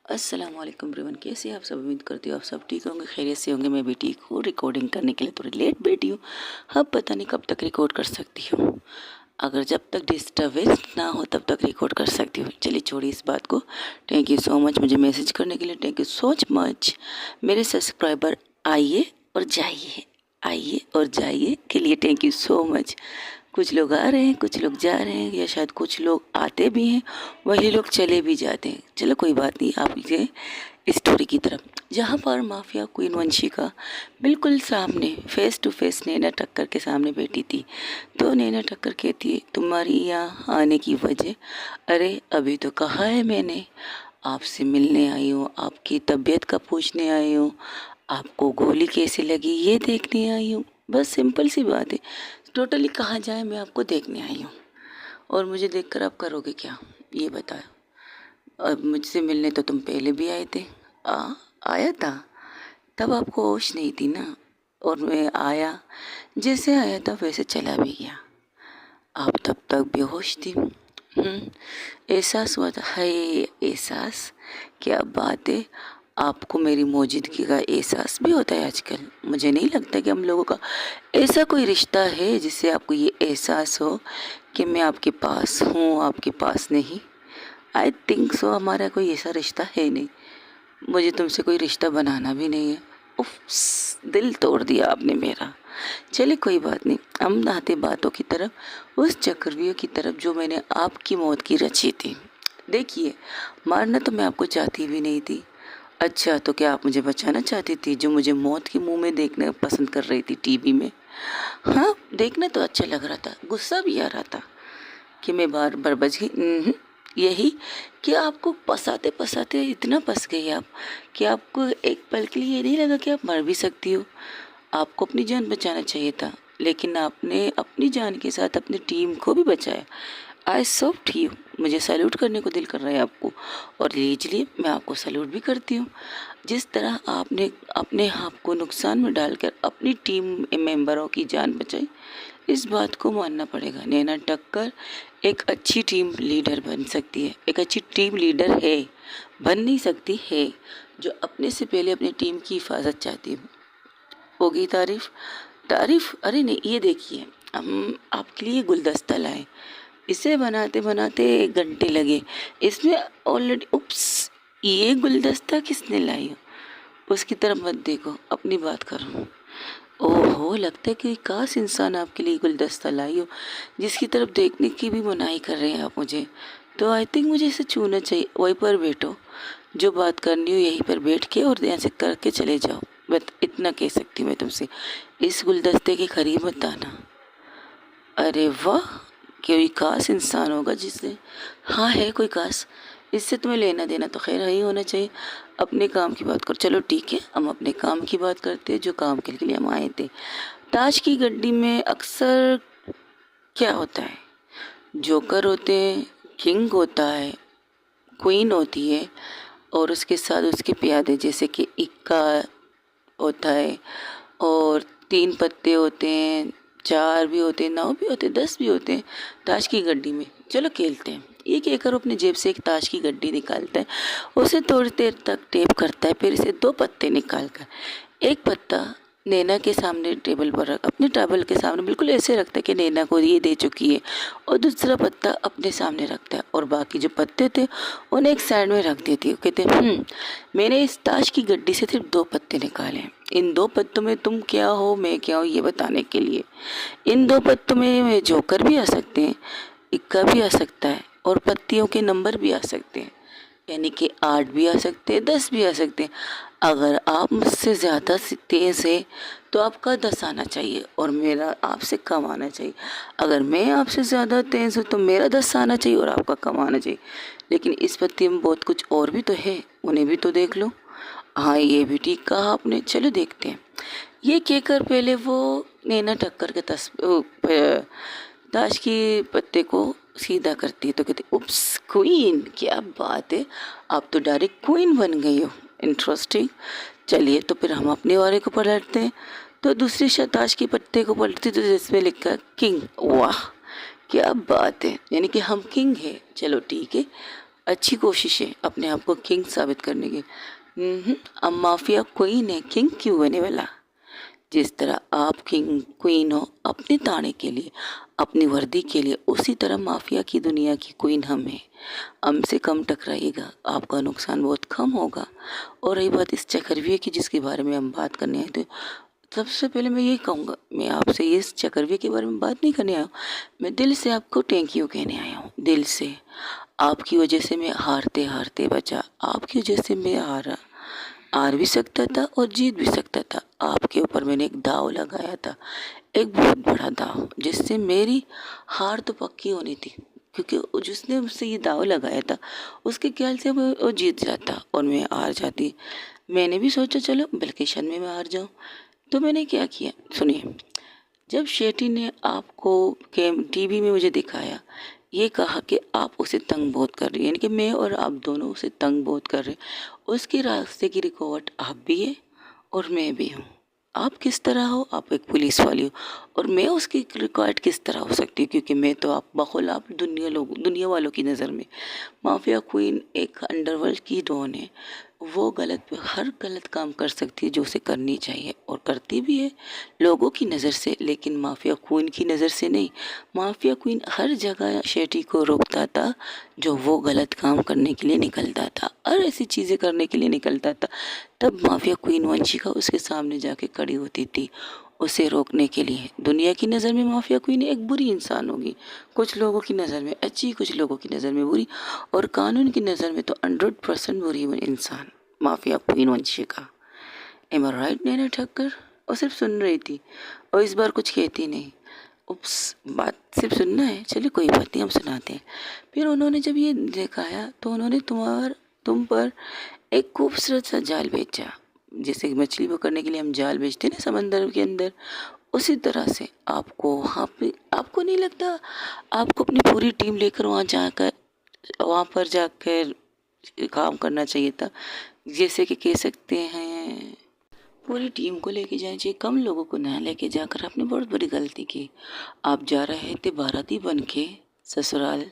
अस्सलाम वालेकुम एवरीवन, कैसे हैं आप सब। उम्मीद करती हूँ आप सब ठीक होंगे, खैरियत से होंगे। मैं भी ठीक हूँ। रिकॉर्डिंग करने के लिए थोड़ी लेट बैठी हूँ। अब पता नहीं कब तक रिकॉर्ड कर सकती हूँ। अगर जब तक डिस्टर्बेंस ना हो तब तक रिकॉर्ड कर सकती हूँ। चलिए छोड़िए इस बात को। थैंक यू सो मच मुझे मैसेज करने के लिए। थैंक यू सो मच मेरे सब्सक्राइबर। आइए और जाइए, आइए और जाइए के लिए थैंक यू सो मच। कुछ लोग आ रहे हैं, कुछ लोग जा रहे हैं, या शायद कुछ लोग आते भी हैं, वही लोग चले भी जाते हैं। चलो कोई बात नहीं, आप ये स्टोरी की तरफ, जहाँ पर माफिया क्वीन वंशिका बिल्कुल सामने फेस टू फेस नैना टक्कर के सामने बैठी थी। तो नैना टक्कर कहती है, तुम्हारी यहाँ आने की वजह? अरे अभी तो कहा है मैंने, आपसे मिलने आई हूँ, आपकी तबीयत का पूछने आई हूँ, आपको गोली कैसे लगी ये देखने आई हूँ। बस सिंपल सी बात है। टोटली कहा जाए मैं आपको देखने आई हूँ, और मुझे देखकर आप करोगे क्या ये बताओ। अब मुझसे मिलने तो तुम पहले भी आए थे। आ आया था, तब आपको होश नहीं थी ना, और मैं आया, जैसे आया था वैसे चला भी गया। आप तब तक बेहोश थी। एहसास हुआ था। है एहसास, क्या बात है। आपको मेरी मौजूदगी का एहसास भी होता है आजकल। मुझे नहीं लगता कि हम लोगों का ऐसा कोई रिश्ता है जिससे आपको ये एहसास हो कि मैं आपके पास हूँ, आपके पास नहीं। आई थिंक सो हमारा कोई ऐसा रिश्ता है नहीं। मुझे तुमसे कोई रिश्ता बनाना भी नहीं है। उफ, दिल तोड़ दिया आपने मेरा। चलिए कोई बात नहीं, हम आते बातों की तरफ, उस चक्रव्यूह की तरफ जो मैंने आपकी मौत की रची थी। देखिए, मारना तो मैं आपको चाहती भी नहीं थी। अच्छा, तो क्या आप मुझे बचाना चाहती थी, जो मुझे मौत के मुंह में देखना पसंद कर रही थी टीवी में? हाँ, देखना तो अच्छा लग रहा था, गुस्सा भी आ रहा था कि मैं बार बार बच गई। यही कि आपको पसाते पसाते इतना फंस गई आप कि आपको एक पल के लिए ये नहीं लगा कि आप मर भी सकती हो। आपको अपनी जान बचाना चाहिए था, लेकिन आपने अपनी जान के साथ अपनी टीम को भी बचाया। आई सॉफ्ट यू। मुझे सैल्यूट करने को दिल कर रहा है आपको, और लीजिए मैं आपको सैल्यूट भी करती हूँ। जिस तरह आपने अपने आप को नुकसान में डालकर अपनी टीम मेंबरों की जान बचाई, इस बात को मानना पड़ेगा। नैना टक्कर एक अच्छी टीम लीडर बन सकती है, एक अच्छी टीम लीडर है, बन नहीं सकती है, जो अपने से पहले अपनी टीम की हिफाजत चाहती है। होगी तारीफ। तारीफ? अरे नहीं, ये देखिए, हम आपके लिए गुलदस्ता लाए, इसे बनाते बनाते 1 घंटे लगे। इसमें ऑलरेडी उप्स, ये गुलदस्ता किसने लाई हो? उसकी तरफ मत देखो, अपनी बात करो। ओहो, लगता है कि काश इंसान आपके लिए गुलदस्ता लाई हो, जिसकी तरफ देखने की भी मनाही कर रहे हैं आप मुझे। तो आई थिंक मुझे इसे छूना चाहिए। वहीं पर बैठो, जो बात करनी हो यहीं पर बैठ के और यहाँ से करके चले जाओ। बस इतना कह सकती हूँ मैं तुमसे। इस गुलदस्ते के करीब मत आना। अरे वाह, कोई खास इंसान होगा जिससे, हाँ है कोई खास। इससे तुम्हें लेना देना तो खैर ही होना चाहिए। अपने काम की बात करो। चलो ठीक है, हम अपने काम की बात करते हैं, जो काम के लिए हम आए थे। ताश की गड्डी में अक्सर क्या होता है? जोकर होते हैं, किंग होता है, क्वीन होती है, और उसके साथ उसके प्यादे, जैसे कि इक्का होता है, और 3 पत्ते होते हैं, 4 भी होते हैं, 9 भी होते हैं, 10 भी होते हैं ताश की गड्डी में। चलो खेलते हैं। ये कहकर अपने जेब से एक ताश की गड्डी निकालता है, उसे थोड़ी देर तक टेप करता है, फिर इसे 2 पत्ते निकाल कर एक पत्ता नैना के सामने टेबल पर रख, अपने टेबल के सामने बिल्कुल ऐसे रखता है कि नैना को ये दे चुकी है, और दूसरा पत्ता अपने सामने रखता है, और बाकी जो पत्ते थे उन्हें एक साइड में रख देती है। कहते हैं, मैंने इस ताश की गड्डी से सिर्फ 2 पत्ते निकाले। इन 2 पत्तों में तुम क्या हो, मैं क्या हूँ, ये बताने के लिए। इन 2 पत्तों में जोकर भी आ सकते हैं, इक्का भी आ सकता है, और पत्तियों के नंबर भी आ सकते हैं, यानी कि 8 भी आ सकते हैं, 10 भी आ सकते हैं। अगर आप मुझसे ज़्यादा तेज़ है तो आपका 10 आना चाहिए, और मेरा आपसे कम आना चाहिए। अगर मैं आपसे ज़्यादा तेज़ हूँ तो मेरा 10 आना चाहिए और आपका कम आना चाहिए। लेकिन इस पत्ती में बहुत कुछ और भी तो है, उन्हें भी तो देख लो। हाँ, ये भी ठीक कहा आपने, चलो देखते हैं। ये कहकर पहले वो नैना टक्कर के ताश के पत्ते को सीधा करती है, तो कहती उप्स, क्वीन, क्या बात है, आप तो डायरेक्ट क्वीन बन गई हो। इंटरेस्टिंग। चलिए तो फिर हम अपने वाले को पलटते हैं। तो दूसरी ताश के पत्ते को पलटती तो जिसमें लिखा किंग। वाह, क्या बात है, यानी कि हम किंग है। चलो ठीक है, अच्छी कोशिश है अपने आप को किंग साबित करने की। अब माफिया क्वीन है, किंग क्यों बने वाला? जिस तरह आप किंग क्वीन हो अपने ताने के लिए, अपनी वर्दी के लिए, उसी तरह माफिया की दुनिया की क्वीन हम हैं। हमसे कम टकराइएगा, आपका नुकसान बहुत कम होगा। और रही बात इस चक्रव्यूह की जिसके बारे में हम बात करने आए थे, सबसे पहले मैं ये कहूँगा, मैं आपसे इस चक्रव्यूह के बारे में बात नहीं करने आया हूँ। मैं दिल से आपको थैंक यू कहने आया हूँ, दिल से। आपकी वजह से मैं हारते हारते बचा, आपकी वजह से मैं हार भी सकता था और जीत भी सकता था। आपके ऊपर मैंने एक दाव लगाया था, एक बहुत बड़ा दाव, जिससे मेरी हार तो पक्की होनी थी, क्योंकि जिसने मुझसे ये दाव लगाया था उसके ख्याल से वो जीत जाता और मैं हार जाती। मैंने भी सोचा चलो वेकेशन में मैं हार जाऊँ, तो मैंने क्या किया सुनिए। जब शेट्टी ने आपको टीवी में मुझे दिखाया, ये कहा कि आप उसे तंग बहुत कर रही हैं, यानी कि मैं और आप दोनों उसे तंग बहुत कर रहे हैं। उसके रास्ते की रुकावट आप भी है और मैं भी हूँ। आप किस तरह हो, आप एक पुलिस वाली हो, और मैं उसकी रिकॉर्ड किस तरह हो सकती हूँ, क्योंकि मैं तो आप बखुलाफ दुनिया वालों की नज़र में माफिया क्वीन एक अंडरवर्ल्ड की डॉन है। वो हर गलत काम कर सकती है जो उसे करनी चाहिए और करती भी है लोगों की नज़र से, लेकिन माफिया क्वीन की नज़र से नहीं। माफिया क्वीन हर जगह शेट्टी को रोकता था जो वो गलत काम करने के लिए निकलता था और ऐसी चीज़ें करने के लिए निकलता था। तब माफिया क्वीन वंशिका उसके सामने जाके खड़ी होती थी उसे रोकने के लिए। दुनिया की नज़र में माफिया क्वीन एक बुरी इंसान होगी, कुछ लोगों की नज़र में अच्छी, कुछ लोगों की नज़र में बुरी, और कानून की नज़र में तो 100% बुरी इंसान माफिया क्वीन वंशिका। एम आई राइट नैना ठक्कर? और सिर्फ सुन रही थी और इस बार कुछ कहती नहीं। उप्स, बात सिर्फ सुनना है, चलिए कोई बात नहीं, हम सुनाते हैं। फिर उन्होंने जब ये दिखाया तो उन्होंने तुम पर एक खूबसूरत सा जाल बेचा, जैसे कि मछली पकड़ने के लिए हम जाल बेचते हैं ना समंदर के अंदर, उसी तरह से आपको वहाँ पे, आपको नहीं लगता आपको अपनी पूरी टीम लेकर वहाँ पर जाकर काम करना चाहिए था? जैसे कि कह सकते हैं पूरी टीम को लेके जाना चाहिए, कम लोगों को ना लेके जाकर आपने बहुत बड़ी गलती की। आप जा रहे थे बाराती बन के ससुराल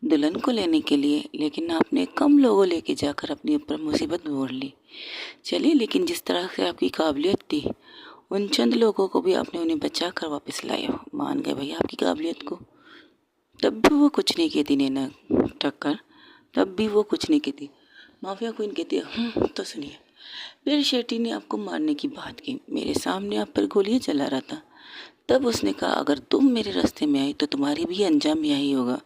दुल्हन को लेने के लिए, लेकिन आपने कम लोगों लेके जाकर अपने ऊपर मुसीबत मोड़ ली। चलिए, लेकिन जिस तरह से आपकी काबिलियत थी, उन चंद लोगों को भी आपने उन्हें बचा कर वापस लाए हो। मान गए भैया आपकी काबिलियत को। तब भी वो कुछ नहीं कहती नैना ठक्कर, तब भी वो कुछ नहीं कहती। माफिया क्वीन कहती है तो सुनिए। फिर शेट्टी ने आपको मारने की बात की, मेरे सामने आप पर गोलियां चला रहा था। तब उसने कहा अगर तुम मेरे रास्ते में आई तो तुम्हारी भी अंजाम यही होगा।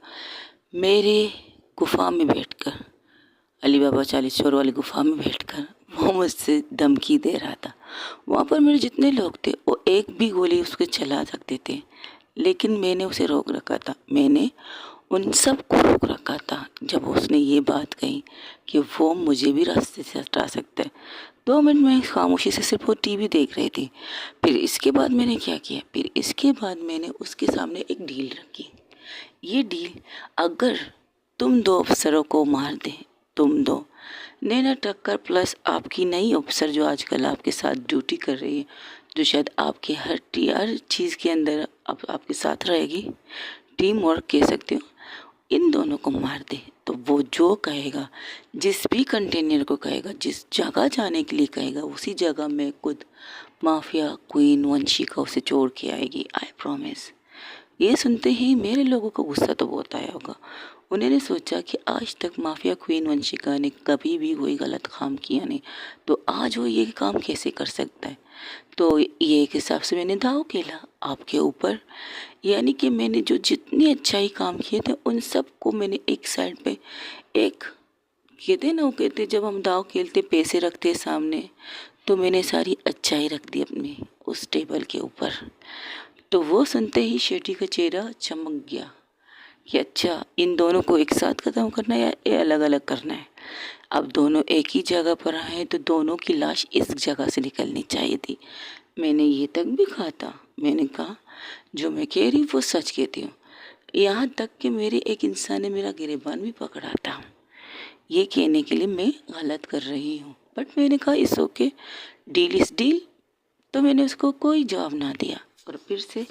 मेरे गुफा में बैठकर, अली बाबा 40 चोर वाली गुफा में बैठकर वो मुझसे धमकी दे रहा था। वहाँ पर मेरे जितने लोग थे वो एक भी गोली उसके चला सकते थे, लेकिन मैंने उसे रोक रखा था। मैंने उन सब को रोक रखा था जब उसने ये बात कही कि वो मुझे भी रास्ते से हटा सकता है। 2 मिनट में खामोशी से सिर्फ वो टीवी देख रही थी। फिर इसके बाद मैंने क्या किया, फिर इसके बाद मैंने उसके सामने एक डील रखी। ये डील, अगर तुम 2 अफसरों को मार दे, तुम 2 नैना टक्कर प्लस आपकी नई अफसर जो आजकल आपके साथ ड्यूटी कर रही है, जो शायद आपके हर चीज़ के अंदर आपके साथ रहेगी, टीम वर्क कह सकते हो, इन दोनों को मार दे तो वो जो कहेगा, जिस भी कंटेनर को कहेगा, जिस जगह जाने के लिए कहेगा, उसी जगह में खुद माफिया क्वीन वंशिका उसे छोड़ के आएगी, आई प्रॉमिस। ये सुनते ही मेरे लोगों को गुस्सा तो बहुत आया होगा। उन्होंने सोचा कि आज तक माफिया क्वीन वंशिका ने कभी भी कोई गलत काम किया नहीं, तो आज वो ये काम कैसे कर सकता है। तो ये एक हिसाब से मैंने दाव खेला आपके ऊपर, यानी कि मैंने जो जितनी अच्छाई काम किए थे उन सब को मैंने एक साइड पे, एक कहते ना, वो कहते जब हम दाव खेलते पैसे रखते सामने, तो मैंने सारी अच्छाई रख दी अपनी उस टेबल के ऊपर। तो वो सुनते ही शेट्टी का चेहरा चमक गया कि अच्छा, इन दोनों को एक साथ ख़त्म करना है या अलग अलग करना है। अब दोनों एक ही जगह पर आए तो दोनों की लाश इस जगह से निकलनी चाहिए थी। मैंने ये तक भी कहा था, मैंने कहा जो मैं कह रही हूँ वो सच कहती हूँ। यहाँ तक कि मेरे एक इंसान ने मेरा गिरेबान भी पकड़ा था, ये कहने के लिए मैं गलत कर रही हूँ। बट मैंने कहा इस ओके, डील इस डील। तो मैंने उसको कोई जवाब ना दिया और फिर से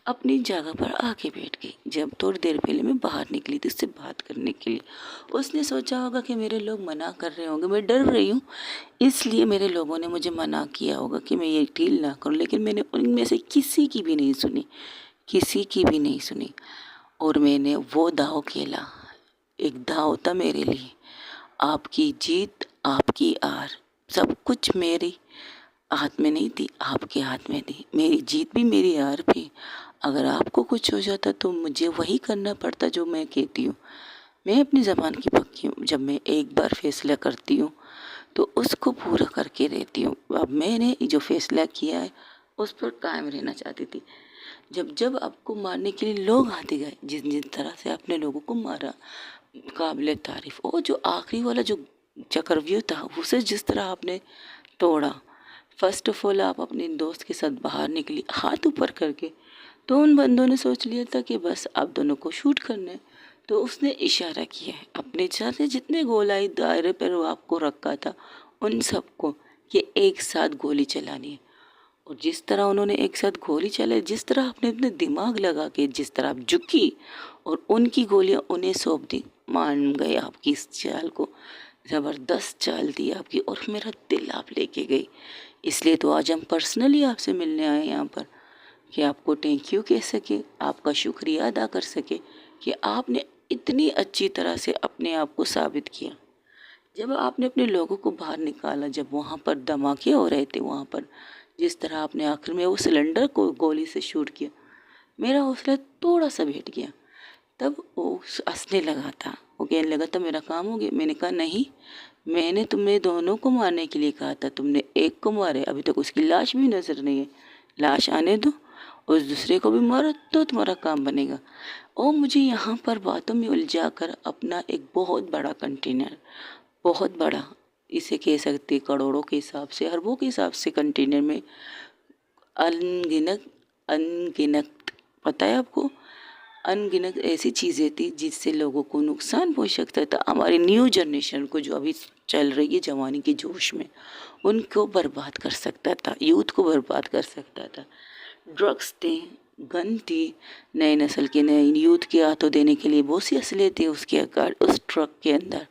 अपनी जगह पर आके बैठ गई। जब थोड़ी देर पहले मैं बाहर निकली थी उससे बात करने के लिए, उसने सोचा होगा कि मेरे लोग मना कर रहे होंगे, मैं डर रही हूँ इसलिए मेरे लोगों ने मुझे मना किया होगा कि मैं ये डील ना करूँ, लेकिन मैंने उनमें से किसी की भी नहीं सुनी, किसी की भी नहीं सुनी। और मैंने वो दाव खेला। एक दाव था मेरे लिए, आपकी जीत आपकी हार सब कुछ मेरी हाथ में नहीं थी, आपके हाथ में थी। मेरी जीत भी मेरी हार भी। अगर आपको कुछ हो जाता तो मुझे वही करना पड़ता जो मैं कहती हूँ। मैं अपनी ज़बान की पक्की हूँ, जब मैं एक बार फैसला करती हूँ तो उसको पूरा करके रहती हूँ। अब मैंने जो फैसला किया है उस पर कायम रहना चाहती थी। जब जब आपको मारने के लिए लोग आते गए, जिस जिस तरह से आपने लोगों को मारा, काबिल तारीफ। और जो आखिरी वाला जो चक्रव्यूह था उसे जिस तरह आपने तोड़ा, फर्स्ट ऑफ ऑल आप अपने दोस्त के साथ बाहर निकली हाथ ऊपर करके, तो उन बंदों ने सोच लिया था कि बस आप दोनों को शूट करना है। तो उसने इशारा किया है अपने साथ जितने गोलाई दायरे पर वो आपको रखा था उन सबको कि एक साथ गोली चलानी है। और जिस तरह उन्होंने एक साथ गोली चलाई, जिस तरह आपने अपने दिमाग लगा के जिस तरह आप झुकी और उनकी गोलियां उन्हें सौंप दी, मान गए आपकी इस चाल को। ज़बरदस्त चाल दी आपकी और मेरा दिल आप लेके गई। इसलिए तो आज हम पर्सनली आपसे मिलने आए यहाँ पर कि आपको थैंक यू कह सके, आपका शुक्रिया अदा कर सके कि आपने इतनी अच्छी तरह से अपने आप को साबित किया। जब आपने अपने लोगों को बाहर निकाला, जब वहाँ पर धमाके हो रहे थे, वहाँ पर जिस तरह आपने आखिर में वो सिलेंडर को गोली से शूट किया, मेरा हौसला थोड़ा सा बैठ गया। तब वो हंसने लगा था, वो कहने लगा था मेरा काम हो गया। मैंने कहा नहीं, मैंने तुम्हें दोनों को मारने के लिए कहा था, तुमने एक को मारे, अभी तक उसकी लाश भी नज़र नहीं है। लाश आने दो, उस दूसरे को भी मारो तो तुम्हारा काम बनेगा। और मुझे यहाँ पर बातों में उलझा कर अपना एक बहुत बड़ा कंटेनर, बहुत बड़ा, इसे कह सकते करोड़ों के हिसाब से, अरबों के हिसाब से कंटेनर में अनगिनत अनगिनत पता है आपको, अनगिनत ऐसी चीज़ें थी जिससे लोगों को नुकसान पहुंच सकता था। हमारी न्यू जनरेशन को जो अभी चल रही है जवानी के जोश में, उनको बर्बाद कर सकता था, यूथ को बर्बाद कर सकता था। ड्रग्स थे, गन थी, नए नस्ल के नए यूथ के हाथों देने के लिए बहुत सी असलियत थी उसके उस ट्रक के अंदर,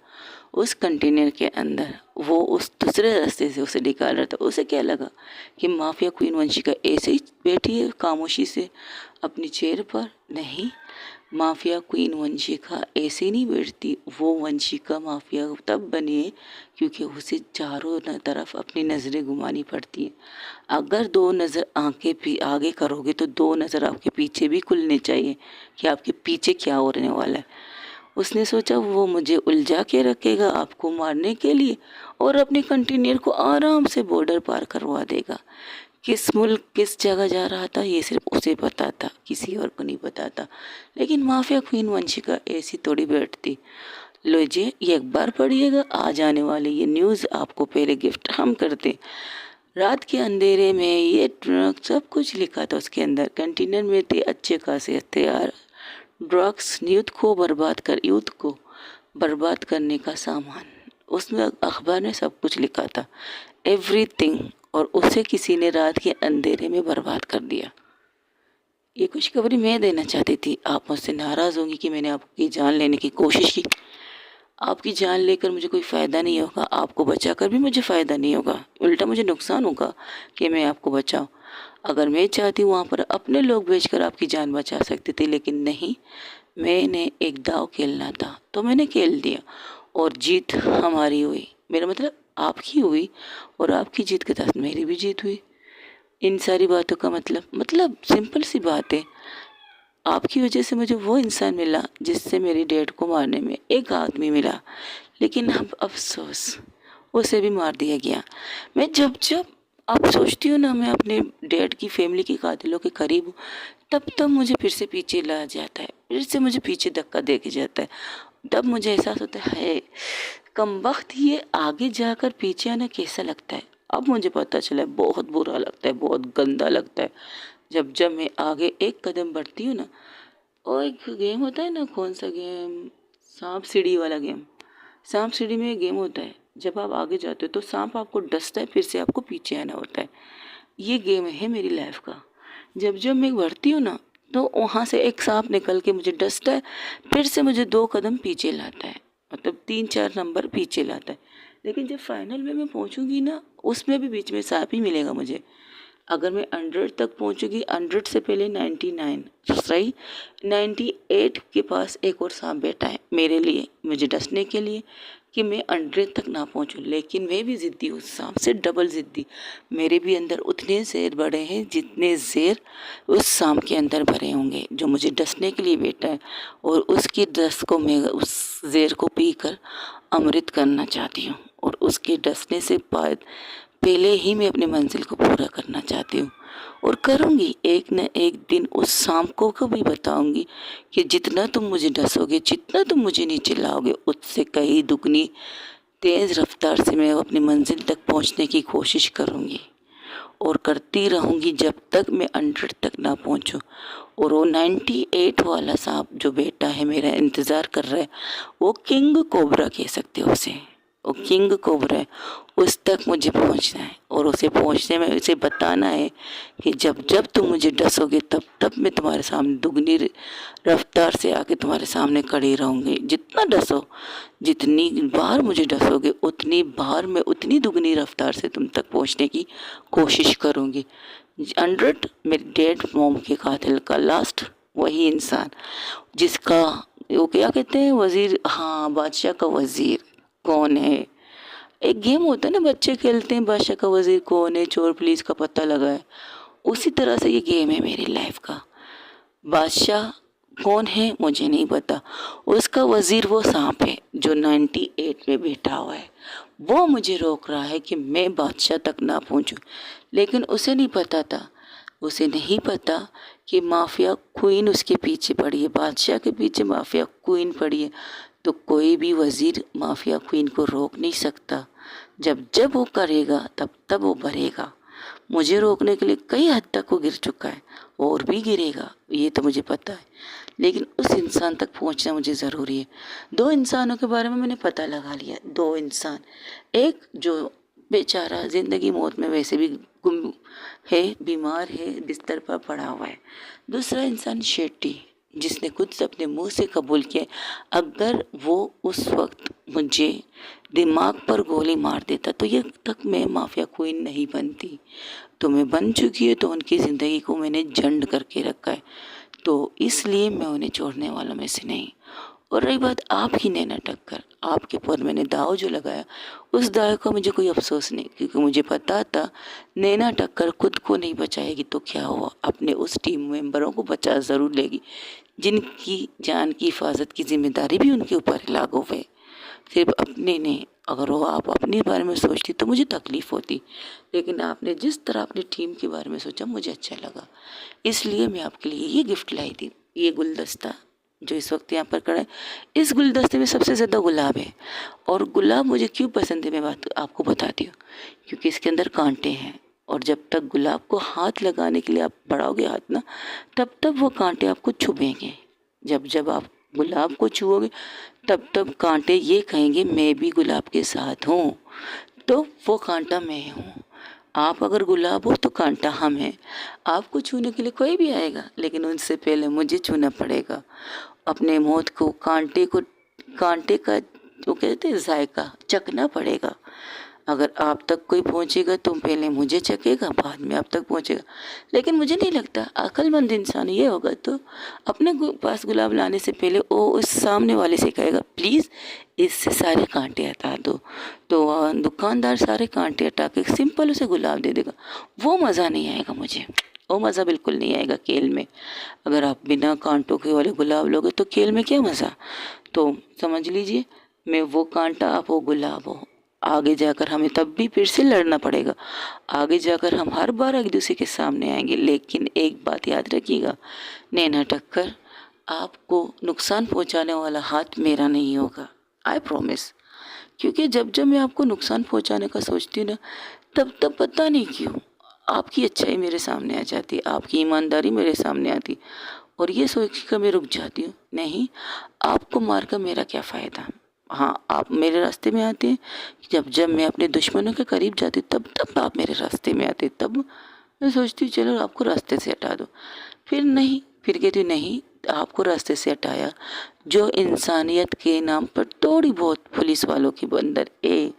उस कंटेनर के अंदर। वो उस दूसरे रास्ते से उसे निकाल रहा था। उसे क्या लगा कि माफिया क्वीन वंशिका ऐसे ही बैठी है खामोशी से अपनी चेयर पर? नहीं, माफिया क्वीन वंशिका ऐसे नहीं बैठती। वो वंशिका माफिया तब बनी है क्योंकि उसे चारों तरफ अपनी नज़रें घुमानी पड़ती हैं। अगर दो नज़र आगे करोगे तो दो नज़र आपके पीछे भी खुलने चाहिए कि आपके पीछे क्या होने वाला है। उसने सोचा वो मुझे उलझा के रखेगा आपको मारने के लिए और अपने कंटेनर को आराम से बॉर्डर पार करवा देगा। किस मुल्क किस जगह जा रहा था ये सिर्फ उसे पता था, किसी और को नहीं पता था। लेकिन माफिया क्वीन वंशिका ऐसी थोड़ी बैठती। लीजिए ये अखबार पढ़िएगा, आ जाने वाली ये न्यूज़ आपको पहले गिफ्ट हम करते। रात के अंधेरे में ये ट्रक सब कुछ लिखा था उसके अंदर, कंटेनर में थे अच्छे खासे हथियार, ड्रग्स, यूथ को बर्बाद करने का सामान। उसमें अखबार में सब कुछ लिखा था, एवरीथिंग। और उसे किसी ने रात के अंधेरे में बर्बाद कर दिया। ये खुशखबरी मैं देना चाहती थी। आप मुझसे नाराज़ होंगी कि मैंने आपकी जान लेने की कोशिश की। आपकी जान लेकर मुझे कोई फ़ायदा नहीं होगा, आपको बचाकर भी मुझे फ़ायदा नहीं होगा, उल्टा मुझे नुकसान होगा कि मैं आपको बचाऊं। अगर मैं चाहती वहाँ पर अपने लोग भेजकर आपकी जान बचा सकती थी, लेकिन नहीं, मैंने एक दाव खेलना था तो मैंने खेल दिया और जीत हमारी हुई। मेरा मतलब आपकी हुई और आपकी जीत के साथ मेरी भी जीत हुई। इन सारी बातों का मतलब सिंपल सी बात है। आपकी वजह से मुझे वो इंसान मिला जिससे मेरी डैड को मारने में एक आदमी मिला, लेकिन अब अफसोस उसे भी मार दिया गया। मैं जब जब अब सोचती हूँ ना मैं अपने डैड की फैमिली के कातिलों के करीब हूँ, तब तब मुझे फिर से पीछे ला जाता है, फिर से मुझे पीछे धक्का दे के जाता है। तब मुझे एहसास होता है कमबख्त ये आगे जाकर पीछे आना कैसा लगता है। अब मुझे पता चला है बहुत बुरा लगता है, बहुत गंदा लगता है। जब जब मैं आगे एक कदम बढ़ती हूँ ना, और एक गेम होता है ना, कौन सा गेम, सांप सीढ़ी वाला गेम। सांप सीढ़ी में एक गेम होता है, जब आप आगे जाते हो तो सांप आपको डसता है, फिर से आपको पीछे आना होता है। ये गेम है मेरी लाइफ का। जब जब मैं बढ़ती हूँ ना, तो वहाँ से एक सांप निकल के मुझे डसता है, फिर से मुझे 2 कदम पीछे लाता है, मतलब 3-4 नंबर पीछे लाता है। लेकिन जब फाइनल में मैं पहुँचूँगी ना, उसमें भी बीच में सांप ही मिलेगा मुझे। अगर मैं 100 तक पहुँचूँगी, 100 से पहले 99 सही 98 के पास एक और सांप बैठा है मेरे लिए, मुझे डसने के लिए कि मैं 100 तक ना पहुँचूँ। लेकिन मैं भी ज़िद्दी, उस सांप से डबल ज़िद्दी। मेरे भी अंदर उतने ज़ेर भरे हैं जितने ज़ेर उस सांप के अंदर भरे होंगे जो मुझे डसने के लिए बैठा है, और उसकी डस को मैं उस ज़ेर को पीकर अमृत करना चाहती हूँ, और उसके डसने से बाद पहले ही मैं अपनी मंजिल को पूरा करना चाहती हूँ। और करूँगी, एक न एक दिन उस सांप को भी बताऊँगी कि जितना तुम मुझे डसोगे, जितना तुम मुझे नीचे लाओगे, उससे कहीं दुगनी तेज़ रफ्तार से मैं अपनी मंजिल तक पहुँचने की कोशिश करूँगी, और करती रहूँगी जब तक मैं 100 तक ना पहुँचूँ। और वो 98 वाला सांप जो बेटा है मेरा इंतज़ार कर रहा है, वो किंग कोबरा कह सकते हो उसे, वो किंग कोबरा है। उस तक मुझे पहुंचना है, और उसे पहुंचने में उसे बताना है कि जब जब तुम मुझे डसोगे तब तब मैं तुम्हारे सामने दुगनी रफ्तार से आके तुम्हारे सामने खड़ी रहूँगी। जितना डसो, जितनी बार मुझे डसोगे, उतनी बार मैं उतनी दुगनी रफ्तार से तुम तक पहुंचने की कोशिश करूँगी। 100 मेरी डेड मॉम के कातिल का लास्ट वही इंसान जिसका वो क्या कहते हैं वज़ीर, हाँ बादशाह का वज़ीर कौन है। एक गेम होता है ना, बच्चे खेलते हैं बादशाह का वज़ीर कौन है, चोर पुलिस का पता लगाए। उसी तरह से ये गेम है मेरी लाइफ का। बादशाह कौन है मुझे नहीं पता, उसका वज़ीर वो सांप है जो 98 में बैठा हुआ है। वो मुझे रोक रहा है कि मैं बादशाह तक ना पहुंचूं। लेकिन उसे नहीं पता था, उसे नहीं पता कि माफिया क्वीन उसके पीछे पड़ी है, बादशाह के पीछे माफिया क्वीन पड़ी है। तो कोई भी वज़ीर माफिया क्वीन को रोक नहीं सकता। जब जब वो करेगा तब तब वो बढ़ेगा। मुझे रोकने के लिए कई हद तक वो गिर चुका है, और भी गिरेगा, ये तो मुझे पता है। लेकिन उस इंसान तक पहुंचना मुझे ज़रूरी है। 2 इंसानों के बारे में मैंने पता लगा लिया, 2 इंसान। एक जो बेचारा ज़िंदगी मौत में वैसे भी गुम है, बीमार है, बिस्तर पर पड़ा हुआ है। दूसरा इंसान शेट्टी, जिसने खुद से अपने मुंह से कबूल किया अगर वो उस वक्त मुझे दिमाग पर गोली मार देता तो ये तक मैं माफिया क्वीन नहीं बनती। तो मैं बन चुकी है, तो उनकी ज़िंदगी को मैंने झंड करके रखा है, तो इसलिए मैं उन्हें छोड़ने वालों में से नहीं। और रही बात आपकी नैना टक्कर, आपके ऊपर मैंने दाव जो लगाया, उस दाव का मुझे कोई अफसोस नहीं, क्योंकि मुझे पता था नैना टक्कर खुद को नहीं बचाएगी तो क्या हुआ, अपने उस टीम मेंबरों को बचा ज़रूर लेगी जिनकी जान की हिफाजत की जिम्मेदारी भी उनके ऊपर लागू है, सिर्फ अपने नहीं। अगर वो आप अपने बारे में सोचती तो मुझे तकलीफ़ होती, लेकिन आपने जिस तरह अपनी टीम के बारे में सोचा मुझे अच्छा लगा, इसलिए मैं आपके लिए ये गिफ्ट लाई थी। ये गुलदस्ता जो इस वक्त यहाँ पर खड़ा है, इस गुलदस्ते में सबसे ज़्यादा गुलाब है। और गुलाब मुझे क्यों पसंद है मैं बात आपको बताती हूँ, क्योंकि इसके अंदर कांटे हैं, और जब तक गुलाब को हाथ लगाने के लिए आप बढ़ाओगे हाथ ना, तब तब वो कांटे आपको छुएंगे। जब जब आप गुलाब को छुओगे तब तब कांटे ये कहेंगे मैं भी गुलाब के साथ हूँ, तो वो कांटा मैं हूँ। आप अगर गुलाब हो तो कांटा हम हैं। आपको छूने के लिए कोई भी आएगा, लेकिन उनसे पहले मुझे छूना पड़ेगा। अपने मौत को कांटे का वो कहते हैं जायका चखना पड़ेगा। अगर आप तक कोई पहुंचेगा तो पहले मुझे चखेगा, बाद में आप तक पहुंचेगा। लेकिन मुझे नहीं लगता अक्लमंद इंसान ये होगा तो अपने पास गुलाब लाने से पहले वो उस सामने वाले से कहेगा प्लीज़ इससे सारे कांटे हटा दो। तो दुकानदार सारे कांटे हटा के सिंपल उसे गुलाब दे देगा। वो मज़ा नहीं आएगा मुझे, वो मज़ा बिल्कुल नहीं आएगा खेल में। अगर आप बिना कांटों के वाले गुलाब लोगे तो खेल में क्या मज़ा। तो समझ लीजिए मैं वो कांटा, आप वो गुलाब हो। आगे जाकर हमें तब भी फिर से लड़ना पड़ेगा, आगे जाकर हम हर बार एक दूसरे के सामने आएंगे। लेकिन एक बात याद रखिएगा नैना टक्कर, आपको नुकसान पहुंचाने वाला हाथ मेरा नहीं होगा, आई प्रॉमिस। क्योंकि जब जब मैं आपको नुकसान पहुंचाने का सोचती हूँ ना, तब तब पता नहीं क्यों आपकी अच्छाई मेरे सामने आ जाती है, आपकी ईमानदारी मेरे सामने आती, और ये सोच कर मैं रुक जाती हूँ नहीं आपको मार कर मेरा क्या फ़ायदा। हाँ, आप मेरे रास्ते में आते हैं, जब जब मैं अपने दुश्मनों के करीब जाती तब तब आप मेरे रास्ते में आते, तब मैं सोचती हूँ चलो आपको रास्ते से हटा दो। फिर नहीं, फिर कहती हूँ नहीं, आपको रास्ते से हटाया। जो इंसानियत के नाम पर थोड़ी बहुत पुलिस वालों के अंदर है,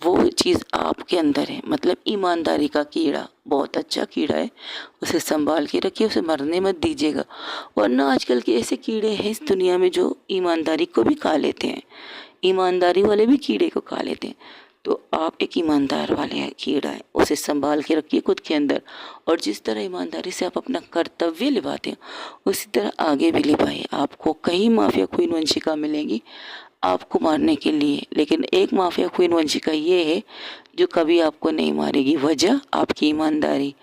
वो चीज़ आपके अंदर है। मतलब ईमानदारी का कीड़ा बहुत अच्छा कीड़ा है, उसे संभाल के रखिए, उसे मरने मत दीजिएगा। वरना आजकल के ऐसे कीड़े हैं इस दुनिया में जो ईमानदारी को भी खा लेते हैं, ईमानदारी वाले भी कीड़े को खा लेते हैं। तो आप एक ईमानदार वाले कीड़ा है, उसे संभाल के रखिए खुद के अंदर। और जिस तरह ईमानदारी से आप अपना कर्तव्य निभाते हैं, उसी तरह आगे भी निभाइए। आपको कई माफिया क्वीन वंशिका मिलेंगी आपको मारने के लिए, लेकिन एक माफिया क्वीन वंशिका ये है जो कभी आपको नहीं मारेगी। वजह आपकी ईमानदारी,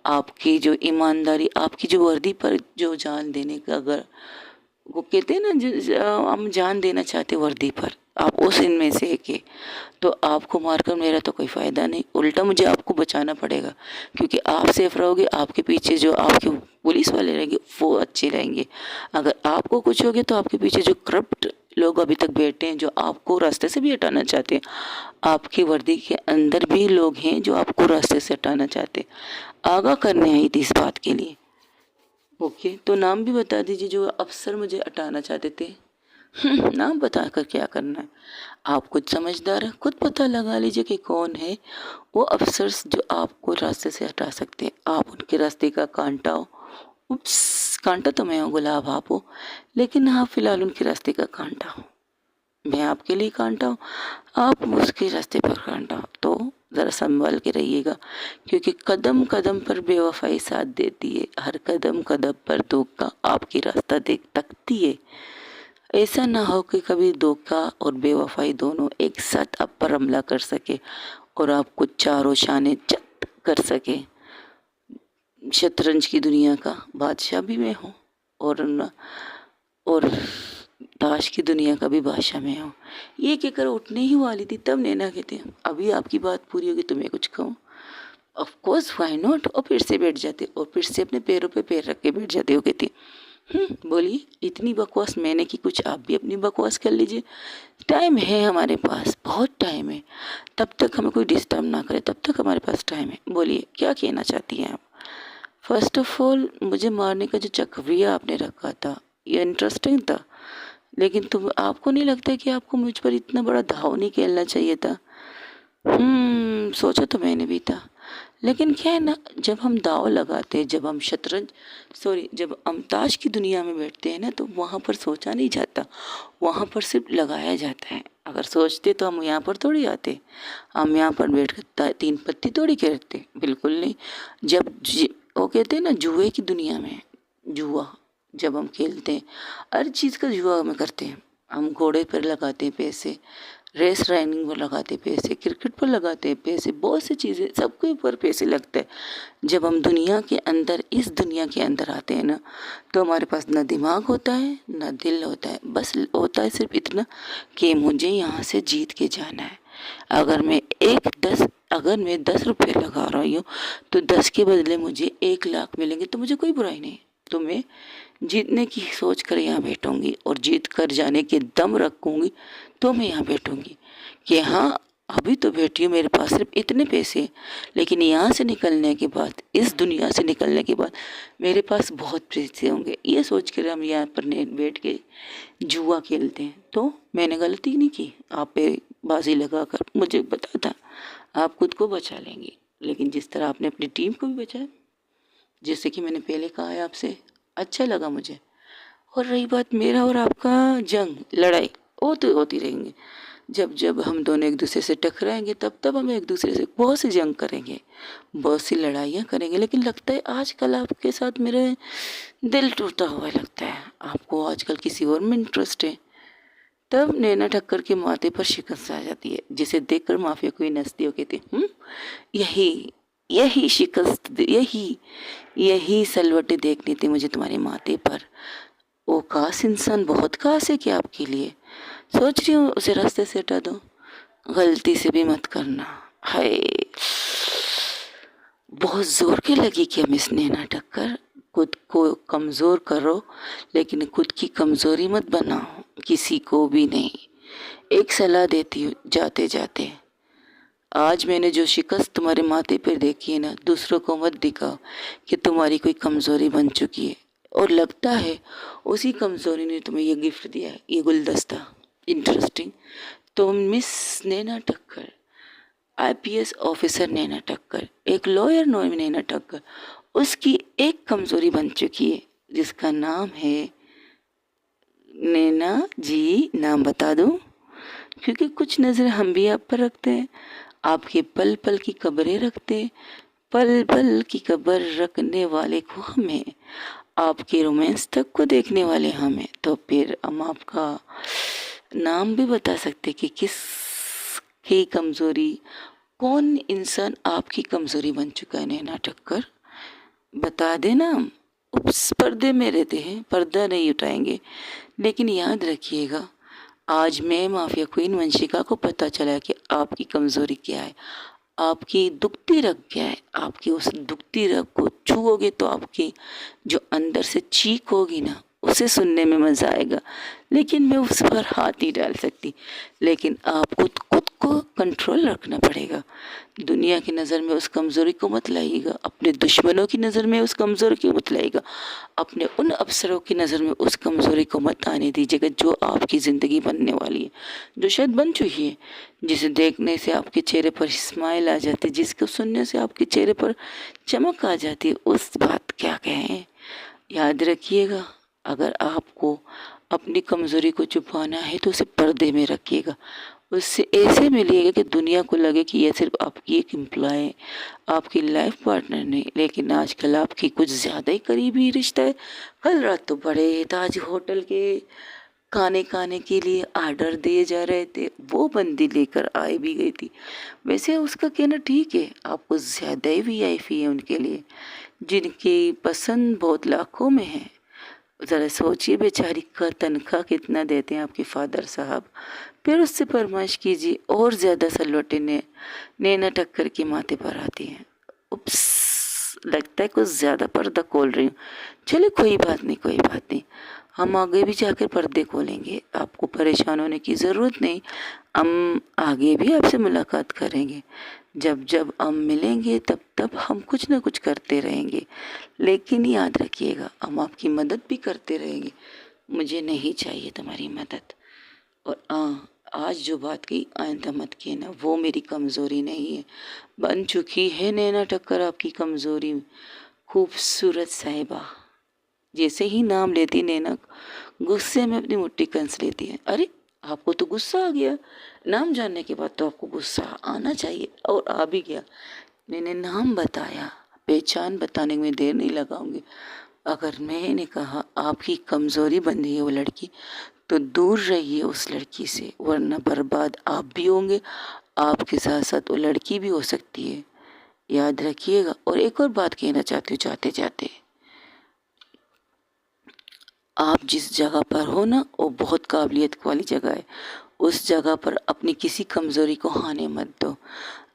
आपकी जो ईमानदारी, आपकी जो वर्दी पर जो जान देने का, अगर वो कहते हैं ना हम जान देना चाहते वर्दी पर, आप उस इनमें से एक है। तो आपको मारकर मेरा तो कोई फ़ायदा नहीं, उल्टा मुझे आपको बचाना पड़ेगा, क्योंकि आप सेफ रहोगे, आपके पीछे जो आपके पुलिस वाले रहेंगे वो अच्छे रहेंगे। अगर आपको कुछ हो गया तो आपके पीछे जो करप्ट लोग अभी तक बैठे हैं, जो आपको रास्ते से भी हटाना चाहते हैं, आपकी वर्दी के अंदर भी लोग हैं जो आपको रास्ते से हटाना चाहते हैं। आगाह करने आई थी इस बात के लिए। ओके, तो नाम भी बता दीजिए जो अफसर मुझे हटाना चाहते थे। नाम बता कर क्या करना है? आप खुद समझदार हैं, खुद पता लगा लीजिए कि कौन है वो अफसर्स जो आपको रास्ते से हटा सकते हैं। आप उनके रास्ते का कांटा हो। उप्स, कांटा तो मैं हूँ, गुलाब आप हो, लेकिन आप फिलहाल उनके रास्ते का कांटा हो। मैं आपके लिए कांटा हूँ, आप उसके रास्ते पर कांटा हो। तो ज़रा संभल के रहिएगा, क्योंकि कदम कदम पर बेवफाई साथ देती है। हर कदम कदम पर धोखा आपकी रास्ता देख तकती है। ऐसा ना हो कि कभी धोखा और बेवफाई दोनों एक साथ आप पर हमला कर सके और आपको चारों शाने चत कर सके। शतरंज की दुनिया का बादशाह भी मैं हूँ, और ताश की दुनिया का भी बादशाह मैं हूँ। ये कहकर उठने ही वाली थी, तब नैना कहते हैं अभी आपकी बात पूरी होगी तो मैं कुछ कहूँ। Of course, why not. और फिर से बैठ जाते और फिर से अपने पैरों पे पैर रख के बैठ जाते हो। कहती बोलिए, इतनी बकवास मैंने की, कुछ आप भी अपनी बकवास कर लीजिए। टाइम है हमारे पास, बहुत टाइम है। तब तक हमें कोई डिस्टर्ब ना करे, तब तक हमारे पास टाइम है। बोलिए क्या कहना चाहती हैं आप? फर्स्ट ऑफ ऑल, मुझे मारने का जो चक्रव्यूह आपने रखा था ये इंटरेस्टिंग था, लेकिन तुम आपको नहीं लगता कि आपको मुझ पर इतना बड़ा दाव नहीं खेलना चाहिए था? सोचा तो मैंने भी था, लेकिन क्या है ना, जब हम दाव लगाते हैं, जब हम जब हम ताश की दुनिया में बैठते हैं ना, तो वहाँ पर सोचा नहीं जाता, वहाँ पर सिर्फ लगाया जाता है। अगर सोचते तो हम यहाँ पर थोड़ी आते, हम यहाँ पर बैठ कर 3 पत्ती थोड़ी खेलते, बिल्कुल नहीं। वो कहते हैं ना जुए की दुनिया में, जुआ जब हम खेलते हैं, हर चीज़ का जुआ हम करते हैं। हम घोड़े पर लगाते हैं पैसे, रेस राइडिंग पर लगाते पैसे, क्रिकेट पर लगाते हैं पैसे, बहुत सी चीज़ें, सबके ऊपर पैसे लगते हैं। जब हम दुनिया के अंदर, इस दुनिया के अंदर आते हैं ना, तो हमारे पास ना दिमाग होता है ना दिल होता है, बस होता है सिर्फ इतना कि मुझे यहाँ से जीत के जाना है। अगर मैं 10 रुपये लगा रही हूँ तो 10 के बदले मुझे 1 लाख मिलेंगे, तो मुझे कोई बुराई नहीं। तो मैं जीतने की सोच कर यहाँ बैठूंगी और जीत कर जाने के दम रखूंगी, तो मैं यहाँ बैठूंगी कि हाँ अभी तो बैठी हूँ, मेरे पास सिर्फ इतने पैसे हैं, लेकिन यहाँ से निकलने के बाद, इस दुनिया से निकलने के बाद मेरे पास बहुत पैसे होंगे। ये सोच कर हम यहाँ पर बैठ के जुआ खेलते हैं। तो मैंने गलती नहीं की आप पे बाजी लगा कर, मुझे पता था आप खुद को बचा लेंगे, लेकिन जिस तरह आपने अपनी टीम को भी बचाया, जैसे कि मैंने पहले कहा है आपसे, अच्छा लगा मुझे। और रही बात मेरा और आपका जंग, लड़ाई, वो तो होती रहेंगी। जब जब हम दोनों एक दूसरे से टकराएंगे, तब तब हम एक दूसरे से बहुत सी जंग करेंगे, बहुत सी लड़ाइयाँ करेंगे। लेकिन लगता है आजकल आपके साथ मेरा दिल टूटा हुआ लगता है, आपको आजकल किसी और में इंटरेस्ट है। तब नैना ठक्कर के माथे पर शिकस्त आ जाती है, जिसे देखकर माफिया कोई नस्ती हो कहती यही यही शिकस्त, यही सलवटें देखनी थी मुझे तुम्हारे माथे पर। वो खास इंसान बहुत खास है क्या आपके लिए? सोच रही हूँ उसे रास्ते से हटा दो, गलती से भी मत करना। हाय, बहुत जोर की लगी क्या मिस नैना ठक्कर? खुद को कमज़ोर करो, लेकिन खुद की कमज़ोरी मत बनाओ, किसी को भी नहीं। एक सलाह देती हूँ जाते जाते, आज मैंने जो शिकस्त तुम्हारे माथे पर देखी है ना, दूसरों को मत दिखाओ कि तुम्हारी कोई कमज़ोरी बन चुकी है। और लगता है उसी कमज़ोरी ने तुम्हें ये गिफ्ट दिया है, ये गुलदस्ता। इंटरेस्टिंग। तो मिस नैना ठक्कर, आईपीएस ऑफिसर नैना ठक्कर, एक लॉयर नैना ठक्कर, उसकी एक कमज़ोरी बन चुकी है जिसका नाम है नैना जी। नाम बता दूं? क्योंकि कुछ नज़र हम भी आप पर रखते हैं, आपके पल पल की खबरें रखते हैं, पल पल की खबर रखने वाले को हमें, आपके रोमांस तक को देखने वाले हमें। तो फिर हम आपका नाम भी बता सकते कि किस की कमज़ोरी, कौन इंसान आपकी कमज़ोरी बन चुका है नैना ठक्कर, बता देना। उस पर्दे में रहते हैं, पर्दा नहीं उठाएंगे। लेकिन याद रखिएगा, आज मैं माफिया क्वीन वंशिका को पता चला कि आपकी कमज़ोरी क्या है, आपकी दुखती रग क्या है। आपकी उस दुखती रग को छुओगे तो आपकी जो अंदर से चीख होगी ना, उसे सुनने में मज़ा आएगा। लेकिन मैं उस पर हाथ नहीं डाल सकती। लेकिन आपको खुद को कंट्रोल रखना पड़ेगा। दुनिया की नज़र में उस कमज़ोरी को मत लाइएगा, अपने दुश्मनों की नज़र में उस कमज़ोरी को मत लाइएगा, अपने उन अफसरों की नज़र में उस कमज़ोरी को मत आने दीजिएगा जो आपकी ज़िंदगी बनने वाली है, जो शायद बन चुकी है। जिसे देखने से आपके चेहरे पर स्माइल आ जाती है, जिसको सुनने से आपके चेहरे पर चमक आ जाती है, उस बात क्या कहें। याद रखिएगा, अगर आपको अपनी कमज़ोरी को छुपाना है तो उसे पर्दे में रखिएगा, उससे ऐसे मिलिएगा कि दुनिया को लगे कि यह सिर्फ आपकी एक एम्प्लॉय है, आपकी लाइफ पार्टनर नहीं, लेकिन आजकल आपकी कुछ ज़्यादा ही करीबी रिश्ता है। कल रात तो बड़े ताज होटल के खाने के लिए आर्डर दिए जा रहे थे, वो बंदी लेकर आई भी गई थी। वैसे उसका कहना ठीक है, आपको ज़्यादा ही वीआईपी है उनके लिए, जिनकी पसंद बहुत लाखों में है। ज़रा सोचिए बेचारी का तनख्वाह कितना देते हैं आपके फादर साहब, फिर उससे फरमाइश कीजिए और ज़्यादा सलवटें नैना ठक्कर के माथे पर आती हैं। उप्स, लगता है कुछ ज़्यादा पर्दा खोल रही हूँ। चलिए कोई बात नहीं, कोई बात नहीं, हम आगे भी जाकर पर्दे खोलेंगे, आपको परेशान होने की ज़रूरत नहीं। हम आगे भी आपसे मुलाकात करेंगे, जब जब हम मिलेंगे तब तब हम कुछ ना कुछ करते रहेंगे। लेकिन याद रखिएगा, हम आपकी मदद भी करते रहेंगे। मुझे नहीं चाहिए तुम्हारी मदद। और आज जो बात कही आइंदा मत कहना, वो मेरी कमज़ोरी नहीं है, बन चुकी है नैना ठक्कर आपकी कमज़ोरी। खूबसूरत साहिबा, जैसे ही नाम लेती नैना, गुस्से में अपनी मुट्ठी कंस लेती है। अरे आपको तो गुस्सा आ गया, नाम जानने के बाद तो आपको गुस्सा आना चाहिए, और आ भी गया। मैंने नाम बताया, पहचान बताने में देर नहीं लगाऊंगी। अगर मैंने कहा आपकी कमज़ोरी बन रही है वो लड़की, तो दूर रहिए उस लड़की से, वरना बर्बाद आप भी होंगे, आपके साथ साथ वो लड़की भी हो सकती है। याद रखिएगा। और एक और बात कहना चाहती हूँ जाते जाते, आप जिस जगह पर हो ना, वो बहुत काबिलियत वाली जगह है। उस जगह पर अपनी किसी कमज़ोरी को आने मत दो।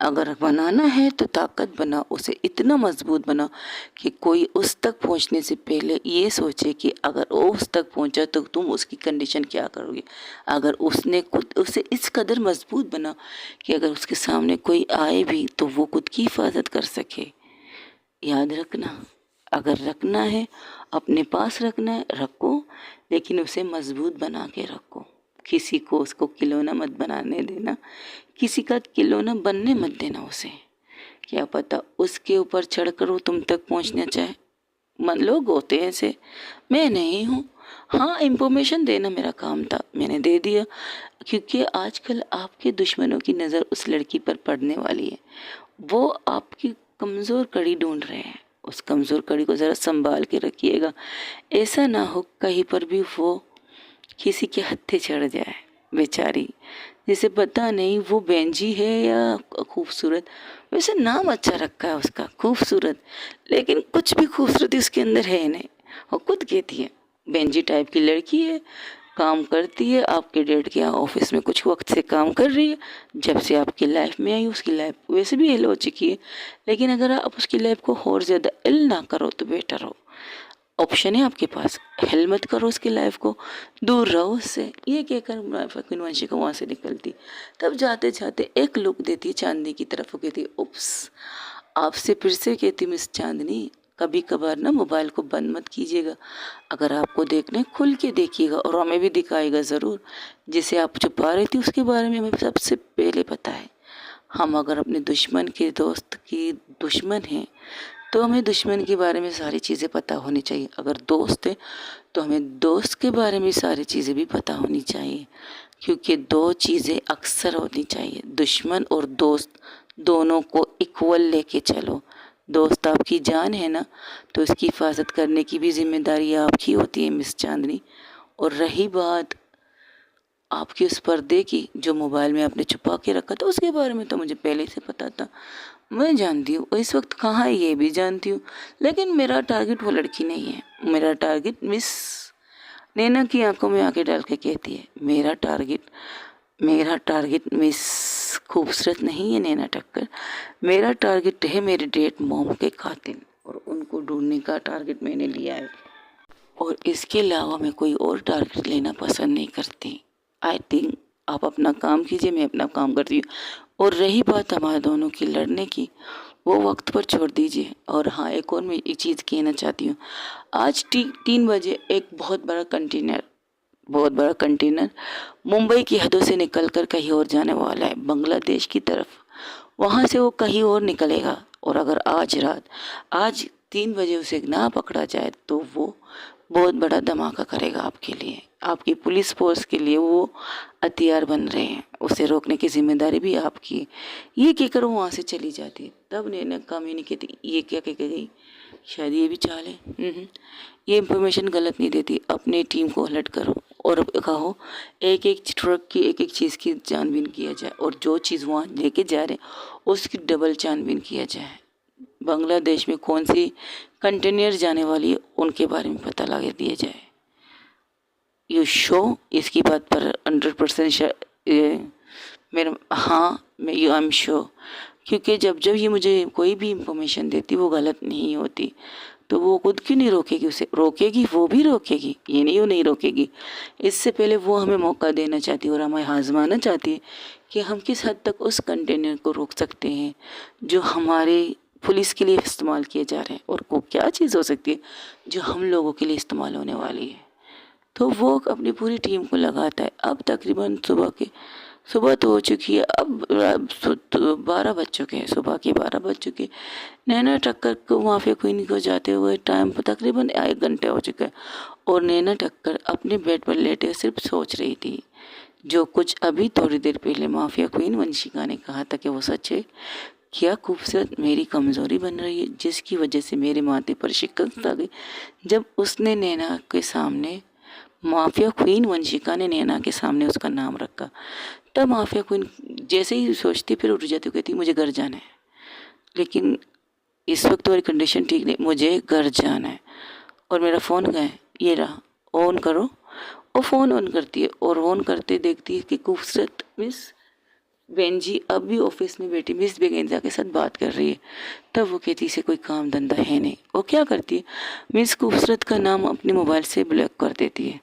अगर बनाना है तो ताकत बनाओ, उसे इतना मजबूत बनाओ कि कोई उस तक पहुंचने से पहले ये सोचे कि अगर वो उस तक पहुंचा तो तुम उसकी कंडीशन क्या करोगे। अगर उसने खुद उसे इस कदर मजबूत बनाओ कि अगर उसके सामने कोई आए भी तो वो खुद की हिफाजत कर सके। याद रखना, अगर रखना है, अपने पास रखना है, रखो, लेकिन उसे मजबूत बना के रखो। किसी को उसको खिलौना मत बनाने देना, किसी का खिलौना बनने मत देना उसे। क्या पता उसके ऊपर चढ़कर वो तुम तक पहुंचना चाहे। मन लोग होते हैं ऐसे, मैं नहीं हूँ। हाँ, इंफॉर्मेशन देना मेरा काम था, मैंने दे दिया, क्योंकि आजकल आपके दुश्मनों की नज़र उस लड़की पर पड़ने वाली है। वो आपकी कमज़ोर कड़ी ढूंढ रहे हैं, उस कमज़ोर कड़ी को ज़रा संभाल के रखिएगा। ऐसा ना हो कहीं पर भी वो किसी के हत्थे चढ़ जाए बेचारी, जिसे पता नहीं वो बेंजी है या खूबसूरत। वैसे नाम अच्छा रखा है उसका, खूबसूरत, लेकिन कुछ भी खूबसूरती उसके अंदर है नहीं। और खुद कहती है बेंजी टाइप की लड़की है, काम करती है, आपके डैड के यहाँ ऑफिस में कुछ वक्त से काम कर रही है। जब से आपकी लाइफ में आई उसकी लाइफ वैसे भी इल हो चुकी है, लेकिन अगर आप उसकी लाइफ को और ज़्यादा इल ना करो तो बेटर हो। ऑप्शन है आपके पास, हेल मत करो उसकी लाइफ को, दूर रहो उससे। ये कहकर फकीन वंशी को वहाँ से निकलती, तब जाते जाते एक लुक देती है चांदनी की तरफ। वो कहती, उप्स, आपसे फिर से कहती मिस चांदनी, कभी कभार ना मोबाइल को बंद मत कीजिएगा। अगर आपको देखना है खुल के देखिएगा और हमें भी दिखाएगा ज़रूर। जिसे आप छुपा रही थी उसके बारे में हमें सबसे पहले पता है। हम अगर अपने दुश्मन के दोस्त की दुश्मन हैं तो हमें दुश्मन के बारे में सारी चीज़ें पता होनी चाहिए। अगर दोस्त है तो हमें दोस्त के बारे में सारी चीज़ें भी पता होनी चाहिए, क्योंकि दो चीज़ें अक्सर होनी चाहिए। दुश्मन और दोस्त दोनों को इक्वल लेके चलो। दोस्त आपकी जान है ना, तो इसकी हिफाजत करने की भी जिम्मेदारी आपकी होती है मिस चांदनी। और रही बात आपकी उस पर्दे की जो मोबाइल में आपने छुपा के रखा था, उसके बारे में तो मुझे पहले से पता था। मैं जानती हूँ इस वक्त कहाँ है ये भी जानती हूँ, लेकिन मेरा टारगेट वो लड़की नहीं है। मेरा टारगेट मिस नैना की आंखों में आंखें डाल के कहती है, मेरा टारगेट मिस खूबसूरत नहीं है नैना टक्कर। मेरा टारगेट है मेरे डेट मॉम के कातिल, और उनको ढूंढने का टारगेट मैंने लिया है। और इसके अलावा मैं कोई और टारगेट लेना पसंद नहीं करती। आई थिंक आप अपना काम कीजिए, मैं अपना काम करती हूँ। और रही बात हमारे दोनों की लड़ने की, वो वक्त पर छोड़ दीजिए। और हाँ, एक और मैं एक चीज़ कहना चाहती हूँ। आज 3 बजे एक बहुत बड़ा कंटेनर मुंबई की हदों से निकलकर कहीं और जाने वाला है, बांग्लादेश की तरफ। वहाँ से वो कहीं और निकलेगा, और अगर आज 3 बजे उसे ना पकड़ा जाए तो वो बहुत बड़ा धमाका करेगा आपके लिए, आपकी पुलिस फोर्स के लिए वो हथियार बन रहे हैं। उसे रोकने की जिम्मेदारी भी आपकी है। ये कहकर वो वहाँ से चली जाती है। तब नैना कम्युनिकेट ये क्या कह के गई, शायद ये भी चाल है। ये इंफॉर्मेशन गलत नहीं देती। अपने टीम को अलर्ट करो और कहो एक एक ट्रक की एक एक चीज़ की छानबीन किया जाए, और जो चीज़ वहाँ लेके जा रहे हैं उसकी डबल छानबीन किया जाए। बांग्लादेश में कौन सी कंटेनर जाने वाली है उनके बारे में पता लगा दिया जाए। यू शो इसकी बात पर 100% मेरा हाँ, मैं यू आई एम श्योर, क्योंकि जब जब ये मुझे कोई भी इंफॉर्मेशन देती वो गलत नहीं होती, तो वो खुद क्यों नहीं रोकेगी? उसे रोकेगी, वो भी रोकेगी, ये नहीं वो नहीं रोकेगी। इससे पहले वो हमें मौका देना चाहती है और हमें आजमाना चाहती है कि हम किस हद तक उस कंटेनर को रोक सकते हैं जो हमारे पुलिस के लिए इस्तेमाल किए जा रहे हैं, और को क्या चीज़ हो सकती है जो हम लोगों के लिए इस्तेमाल होने वाली है। तो वो अपनी पूरी टीम को लगाता है। अब तकरीबन सुबह तो हो चुकी है, अब 12 बज चुके हैं, सुबह के 12 बज चुके हैं। नैना टक्कर को माफिया क्वीन को जाते हुए टाइम पर तकरीबन 1 घंटे हो चुका है, और नैना टक्कर अपने बेड पर लेटे सिर्फ सोच रही थी जो कुछ अभी थोड़ी देर पहले माफिया क्वीन वंशिका ने कहा था कि वो सच है। क्या खूबसूरत मेरी कमज़ोरी बन रही है जिसकी वजह से मेरे माथे पर शिकस्त आ गई। जब उसने नैना के सामने माफिया क्वीन वंशिका ने नैना के सामने उसका नाम रखा, तब माफिया क्वीन जैसे ही सोचती फिर उठ जाती, कहती मुझे घर जाना है, लेकिन इस वक्त तुम्हारी कंडीशन ठीक नहीं, मुझे घर जाना है। और मेरा फ़ोन कहाँ है? ये रहा, ऑन करो। वो फ़ोन ऑन करती है और ऑन करते देखती है कि खूबसूरत मिस बेंजी अब भी ऑफिस में बैठी मिस बेगेंजा के साथ बात कर रही है। तब वो कहती इसे कोई काम धंधा है नहीं। वो क्या करती है, मिस खूबसूरत का नाम अपने मोबाइल से ब्लॉक कर देती है,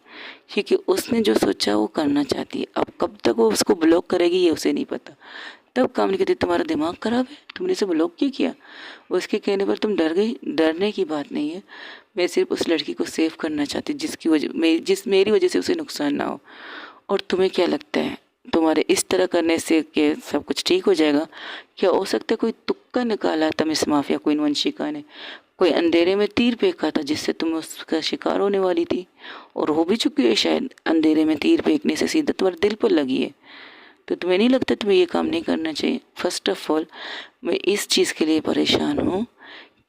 क्योंकि उसने जो सोचा वो करना चाहती है। अब कब तक वो उसको ब्लॉक करेगी ये उसे नहीं पता। तब कामनी कहती तुम्हारा दिमाग ख़राब है, तुमने इसे ब्लॉक क्यों किया? उसके कहने पर तुम डर गई। डरने की बात नहीं है, मैं सिर्फ उस लड़की को सेव करना चाहती जिसकी मेरी वजह से उसे नुकसान ना हो। और तुम्हें क्या लगता है तुम्हारे इस तरह करने से कि सब कुछ ठीक हो जाएगा? क्या हो सकता है कोई तुक्का निकाला था मिस माफिया क्वीन वंशिका ने, कोई अंधेरे में तीर फेंका था जिससे तुम उसका शिकार होने वाली थी, और हो भी चुकी है शायद। अंधेरे में तीर फेंकने से सीधा तुम्हारे दिल पर लगी है, तो तुम्हें नहीं लगता तुम्हें ये काम नहीं करना चाहिए? फर्स्ट ऑफ ऑल मैं इस चीज़ के लिए परेशान हूँ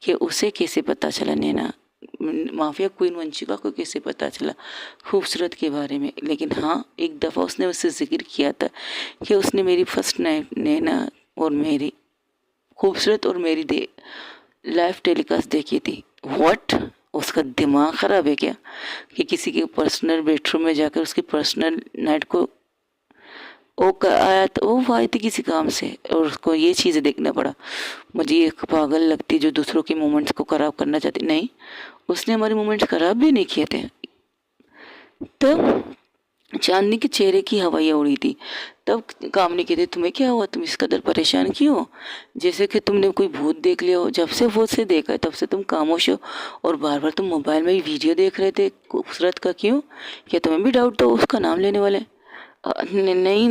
कि उसे कैसे पता चला, नैना माफिया क्वीन वंशिका को कैसे पता चला खूबसूरत के बारे में। लेकिन हाँ, एक दफ़ा उसने उससे जिक्र किया था कि उसने मेरी फर्स्ट नाइट नैना और मेरी खूबसूरत और मेरी लाइव टेलीकास्ट देखी थी। व्हाट? उसका दिमाग ख़राब है क्या कि किसी के पर्सनल बेडरूम में जाकर उसकी पर्सनल नाइट को आया? तो वो आई थी किसी काम से और उसको ये चीज़ें देखना पड़ा। मुझे ये पागल लगती जो दूसरों के मोमेंट्स को ख़राब करना चाहती। नहीं, उसने हमारे मोमेंट्स ख़राब भी नहीं किए थे। तब चांदनी के चेहरे की हवाइयाँ उड़ी थी। तब कामनी कहती, तुम्हें क्या हुआ, तुम इस कदर परेशान क्यों हो, जैसे कि तुमने कोई भूत देख लिया हो। जब से भूत से देखा है तब से तुम खामोश हो, और बार बार तुम मोबाइल में ही वीडियो देख रहे थे खूबसूरत का, क्यों, क्या तुम्हें भी डाउट था उसका नाम लेने वाले? नहीं,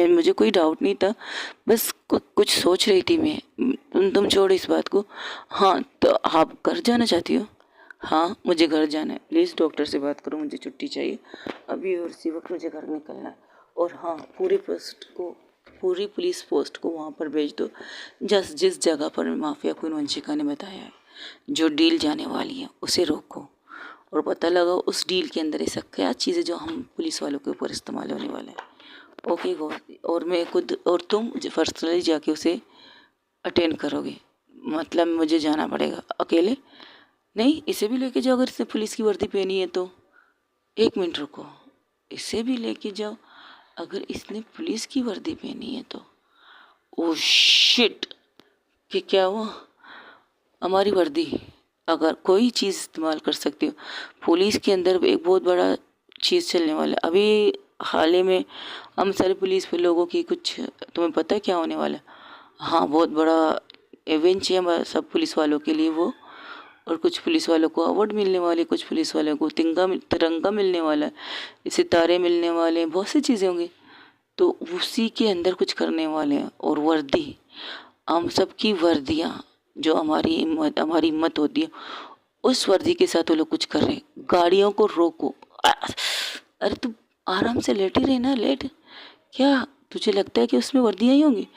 मुझे कोई डाउट नहीं था, बस कुछ सोच रही थी मैं। तुम छोड़ो इस बात को। हाँ, तो आप घर जाना चाहती हो? हाँ, मुझे घर जाना है, प्लीज़ डॉक्टर से बात करो, मुझे छुट्टी चाहिए अभी, और इसी वक्त मुझे घर निकलना है। और हाँ, पूरी पुलिस पोस्ट को वहाँ पर भेज दो, जिस जगह पर माफिया क्वीन वंशिका ने बताया है। जो डील जाने वाली है उसे रोको, और पता लगाओ उस डील के अंदर ऐसा क्या चीज़ है जो हम पुलिस वालों के ऊपर इस्तेमाल होने वाला है। ओके गो, और मैं खुद और तुम पर्सनली जाके उसे अटेंड करोगे, मतलब मुझे जाना पड़ेगा अकेले? नहीं, इसे भी लेके जाओ, अगर इसने पुलिस की वर्दी पहनी है तो। एक मिनट रुको, इसे भी लेके जाओ अगर इसने पुलिस की वर्दी पहनी है तो। ओ शिट, कि क्या हुआ? हमारी वर्दी, अगर कोई चीज़ इस्तेमाल कर सकती हो, पुलिस के अंदर एक बहुत बड़ा चीज़ चलने वाला है अभी हाल ही में। हम सारे पुलिस पे लोगों की कुछ, तुम्हें पता है क्या होने वाला है? हाँ, बहुत बड़ा इवेंट है सब पुलिस वालों के लिए वो, और कुछ पुलिस वालों को अवार्ड मिलने वाले, कुछ पुलिस वालों को तिरंगा मिलने वाला है, सितारे मिलने वाले हैं, बहुत सी चीज़ें होंगी। तो उसी के अंदर कुछ करने वाले हैं। और वर्दी, हम सबकी वर्दियाँ, जो हमारी हिम्मत होती है, उस वर्दी के साथ वो लोग कुछ कर रहे हैं। गाड़ियों को रोको। अरे तू आराम से लेट ही रहे ना, लेट। क्या तुझे लगता है कि उसमें वर्दियाँ ही होंगी?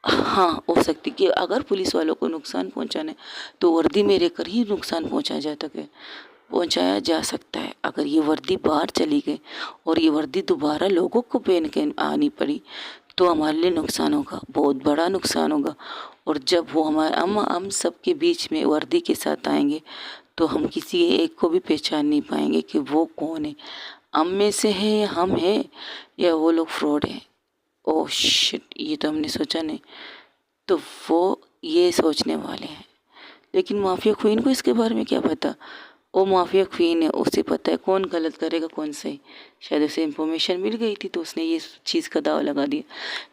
हाँ, हो सकती कि अगर पुलिस वालों को नुकसान पहुंचाना है तो वर्दी में रहकर ही नुकसान पहुंचाया जा सकता है। अगर ये वर्दी बाहर चली गई और ये वर्दी दोबारा लोगों को पहन के आनी पड़ी तो हमारे लिए नुकसान होगा, बहुत बड़ा नुकसान होगा। और जब वो हम सबके बीच में वर्दी के साथ आएंगे तो हम किसी एक को भी पहचान नहीं पाएंगे कि वो कौन है, हम में से है या हम है, या वो लोग फ्रॉड है। ओह शिट, ये तो हमने सोचा नहीं। तो वो ये सोचने वाले हैं, लेकिन माफिया क्वीन को इसके बारे में क्या पता? वो माफिया क्वीन है, उसे पता है कौन गलत करेगा कौन सही। शायद उसे इन्फॉर्मेशन मिल गई थी तो उसने ये चीज़ का दावा लगा दिया।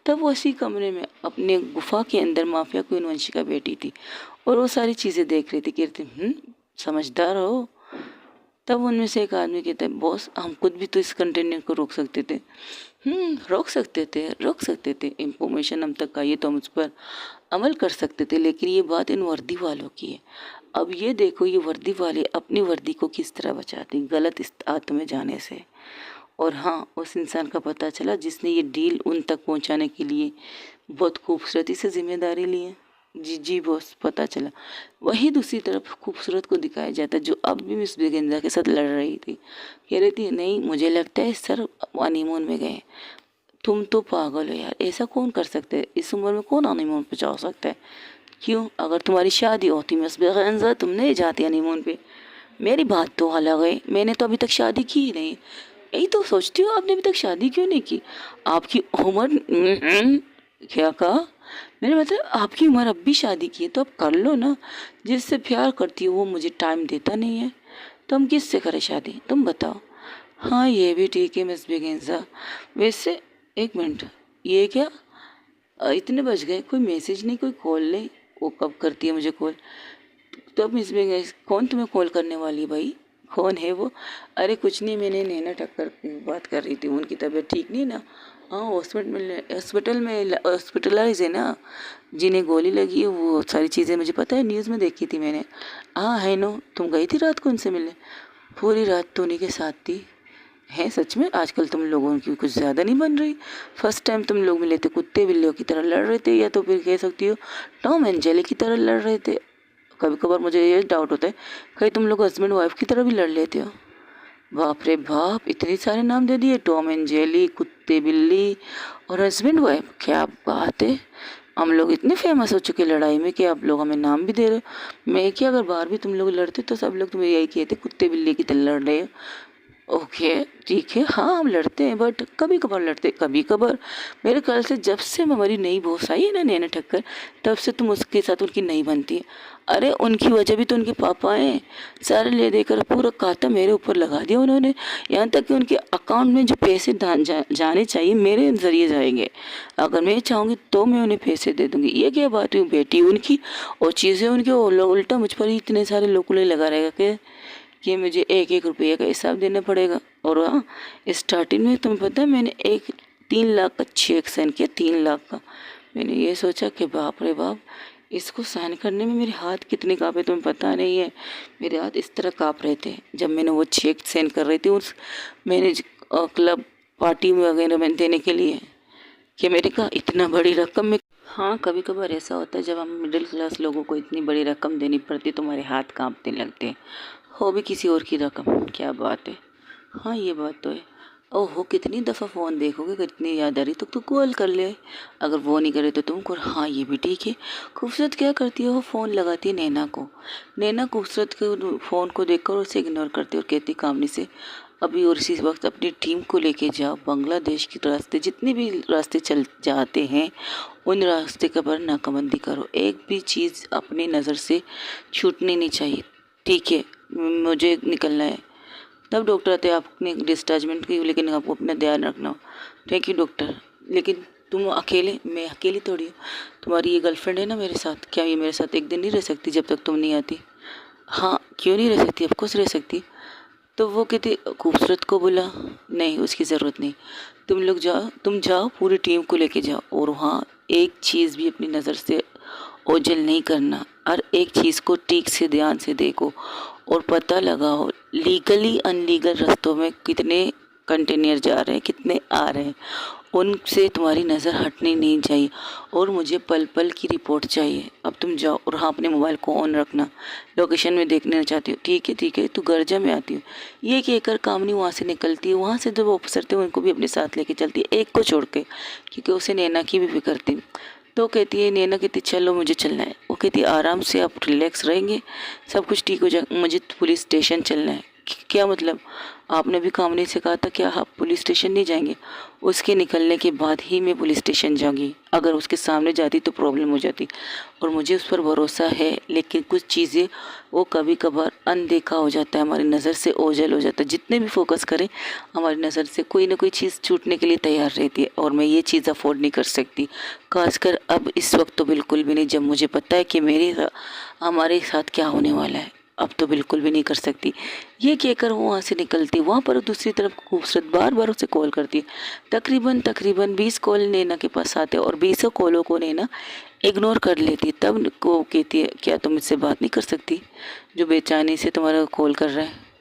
तब वो उसी कमरे में अपने गुफा के अंदर माफिया क्वीन वंशिका बैठी थी और वो सारी चीज़ें देख रही थी, कहती समझदार हो। तब उनमें से एक आदमी कहता है, बॉस हम खुद भी तो इस कंटेनर को रोक सकते थे। रोक सकते थे, इंफॉर्मेशन हम तक आई है तो हम उस पर अमल कर सकते थे, लेकिन ये बात इन वर्दी वालों की है। अब ये देखो, ये वर्दी वाले अपनी वर्दी को किस तरह बचाते गलत इस आत में जाने से। और हाँ, उस इंसान का पता चला जिसने ये डील उन तक पहुंचाने के लिए बहुत खूबसूरती से जिम्मेदारी ली है। जी जी बॉस, पता चला। वही दूसरी तरफ खूबसूरत को दिखाया जाता है जो अब भी मिस ब्रिगेंजा के साथ लड़ रही थी। कह रही थी, नहीं मुझे लगता है सर हनीमून में गए। तुम तो पागल हो यार, ऐसा कौन कर सकते है, इस उम्र में कौन हनीमून पे जा सकता है? क्यों, अगर तुम्हारी शादी होती मिस ब्रिगेंजा तुम नहीं जाती हनीमून पे। मेरी बात तो अलग है, मैंने तो अभी तक शादी की ही नहीं। यही तो सोचती हूँ, आपने अभी तक शादी क्यों नहीं की? आपकी उम्र क्या कहा? मैंने मतलब आपकी उम्र अब भी शादी की है तो आप कर लो ना। जिससे प्यार करती हो वो मुझे टाइम देता नहीं है तो हम किससे करें शादी, तुम बताओ। हाँ, ये भी ठीक है मिस बिगेंजा। वैसे एक मिनट, ये क्या इतने बज गए, कोई मैसेज नहीं, कोई कॉल नहीं? वो कब करती है मुझे कॉल? तब मिस बिगेंजा, कौन तुम्हें कॉल करने वाली है भाई, कौन है वो? अरे कुछ नहीं, मैंने नैना ठक्कर बात कर रही थी, उनकी तबीयत ठीक नहीं ना। हाँ, हॉस्पिटलाइज है ना, जिन्हें गोली लगी है, वो सारी चीज़ें मुझे पता है, न्यूज़ में देखी थी मैंने। हाँ है नो, तुम गई थी रात को उनसे मिलने? पूरी रात तो उन्हीं के साथ थी। है सच में? आजकल तुम लोगों की कुछ ज़्यादा नहीं बन रही। फर्स्ट टाइम तुम लोग मिले थे कुत्ते बिल्लियों की तरह लड़ रहे थे, या तो फिर कह सकती हो टॉम एंड जेरी की तरह लड़ रहे थे। कभी कभार मुझे ये डाउट होता है कहीं तुम लोग हस्बैंड वाइफ की तरह भी लड़ लेते हो। बाप रे बाप, इतने सारे नाम दे दिए, टॉम एंड जेरी, कुत्ते बिल्ली और हस्बैंड वाइफ, क्या बात है। हम लोग इतने फेमस हो चुके लड़ाई में कि आप लोग हमें नाम भी दे रहे हो। मैं क्या, अगर बाहर भी तुम लोग लड़ते तो सब लोग तुम्हें यही कहते कुत्ते बिल्ली की तरह लड़ रहे हो। ओके, ठीक है, हाँ हम लड़ते हैं बट कभी कभार लड़ते, कभी कभार। मेरे ख्याल से जब से हमारी नई बॉस आई है ना नैना ठक्कर, तब से तुम उसके साथ उनकी नहीं बनती है। अरे उनकी वजह भी तो उनके पापा हैं, सारे ले देकर पूरा खाता मेरे ऊपर लगा दिया उन्होंने। यहाँ तक कि उनके अकाउंट में जो पैसे जाने चाहिए मेरे जरिए जाएंगे। अगर मैं चाहूँगी तो मैं उन्हें पैसे दे दूँगी। ये क्या बात हुई, बेटी उनकी और चीज़ें उनकी, और उल्टा मुझ पर ही इतने सारे लोग लगा रहेगा कि मुझे एक एक रुपये का हिसाब देना पड़ेगा। और हाँ, स्टार्टिंग में तुम्हें पता है मैंने 3 लाख का चेक साइन किया, 3 लाख का। मैंने ये सोचा कि बाप रे बाप, इसको साइन करने में मेरे हाथ कितने काँपे तुम्हें पता नहीं है। मेरे हाथ इस तरह काँप रहे थे जब मैंने वो चेक साइन कर रही थी उस मैंने क्लब पार्टी में वगैरह में देने के लिए, कि मेरे कहा इतना बड़ी रकम में। हाँ, कभी कभार ऐसा होता है जब हम मिडिल क्लास लोगों को इतनी बड़ी रकम देनी पड़ती है तो हमारे हाथ कांपने लगते हैं, हो भी किसी और की रकम, क्या बात है। हाँ ये बात तो है। ओहो, कितनी दफ़ा फ़ोन देखोगे, कितनी याद आ रही तो कॉल कर ले, अगर वो नहीं करे तो तुम कर। हाँ ये भी ठीक है। खूबसूरत क्या करती है, वो फ़ोन लगाती है नैना को। नैना खूबसूरत के फ़ोन को देखकर उसे इग्नोर करती है और कहती कामनी से अभी और इसी वक्त अपनी टीम को लेके जाओ बांग्लादेश के रास्ते, जितने भी रास्ते चल जाते हैं उन रास्ते का पर नाकाबंदी करो, एक भी चीज़ अपनी नज़र से छूटनी नहीं चाहिए। ठीक है, मुझे निकलना है। तब डॉक्टर आते, आपने डिस्चार्जमेंट की, लेकिन आपको अपना ध्यान रखना हो। Thank you doctor. लेकिन तुम अकेले, मैं अकेली थोड़ी हूँ, तुम्हारी ये गर्लफ्रेंड है ना मेरे साथ, क्या ये मेरे साथ एक दिन नहीं रह सकती जब तक तुम नहीं आती? हाँ क्यों नहीं रह सकती, ऑफकोर्स रह सकती। तो वो कहती खूबसूरत को बोला नहीं उसकी ज़रूरत नहीं, तुम लोग जाओ, तुम जाओ पूरी टीम को लेके जाओ, और वहाँ एक चीज़ भी अपनी नज़र से ओझल नहीं करना, हर एक चीज़ को ठीक से ध्यान से देखो और पता लगाओ लीगली अनलीगल रास्तों में कितने कंटेनर जा रहे हैं, कितने आ रहे हैं, उनसे तुम्हारी नज़र हटनी नहीं चाहिए, और मुझे पल पल की रिपोर्ट चाहिए। अब तुम जाओ, और हाँ अपने मोबाइल को ऑन रखना, लोकेशन में देखना चाहती हो, ठीक है, तू गर्जा में आती हो। ये कहकर कामनी वहाँ से निकलती है। वहाँ से जो वो अफसर थे उनको भी अपने साथ लेके चलती है, एक को छोड़ के, क्योंकि उसे नैना की भी फिक्र थी। तो कहती है, नैना कहती चलो मुझे चलना है। वो कहती आराम से, आप रिलैक्स रहेंगे, सब कुछ ठीक हो जाएगा, मुझे पुलिस स्टेशन चलना है। क्या मतलब, आपने भी कामनी से कहा था क्या आप पुलिस स्टेशन नहीं जाएंगे? उसके निकलने के बाद ही मैं पुलिस स्टेशन जाऊंगी, अगर उसके सामने जाती तो प्रॉब्लम हो जाती, और मुझे उस पर भरोसा है। लेकिन कुछ चीज़ें वो कभी कभार अनदेखा हो जाता है, हमारी नज़र से ओझल हो जाता है, जितने भी फोकस करें हमारी नज़र से कोई ना कोई चीज़ छूटने के लिए तैयार रहती है, और मैं ये चीज़ अफोर्ड नहीं कर सकती, खासकर अब इस वक्त तो बिल्कुल भी नहीं, जब मुझे पता है कि हमारे साथ क्या होने वाला है। अब तो बिल्कुल भी नहीं कर सकती। ये कहकर वो वहाँ से निकलती। वहाँ पर दूसरी तरफ खूबसूरत बार बार उसे कॉल करती है। तकरीबन 20 कॉल नैना के पास आते और 20 कॉलों को नैना इग्नोर कर लेती। तब को कहती है क्या तुम मुझसे बात नहीं कर सकती, जो बेचैनी से तुम्हारा कॉल कर रहा है?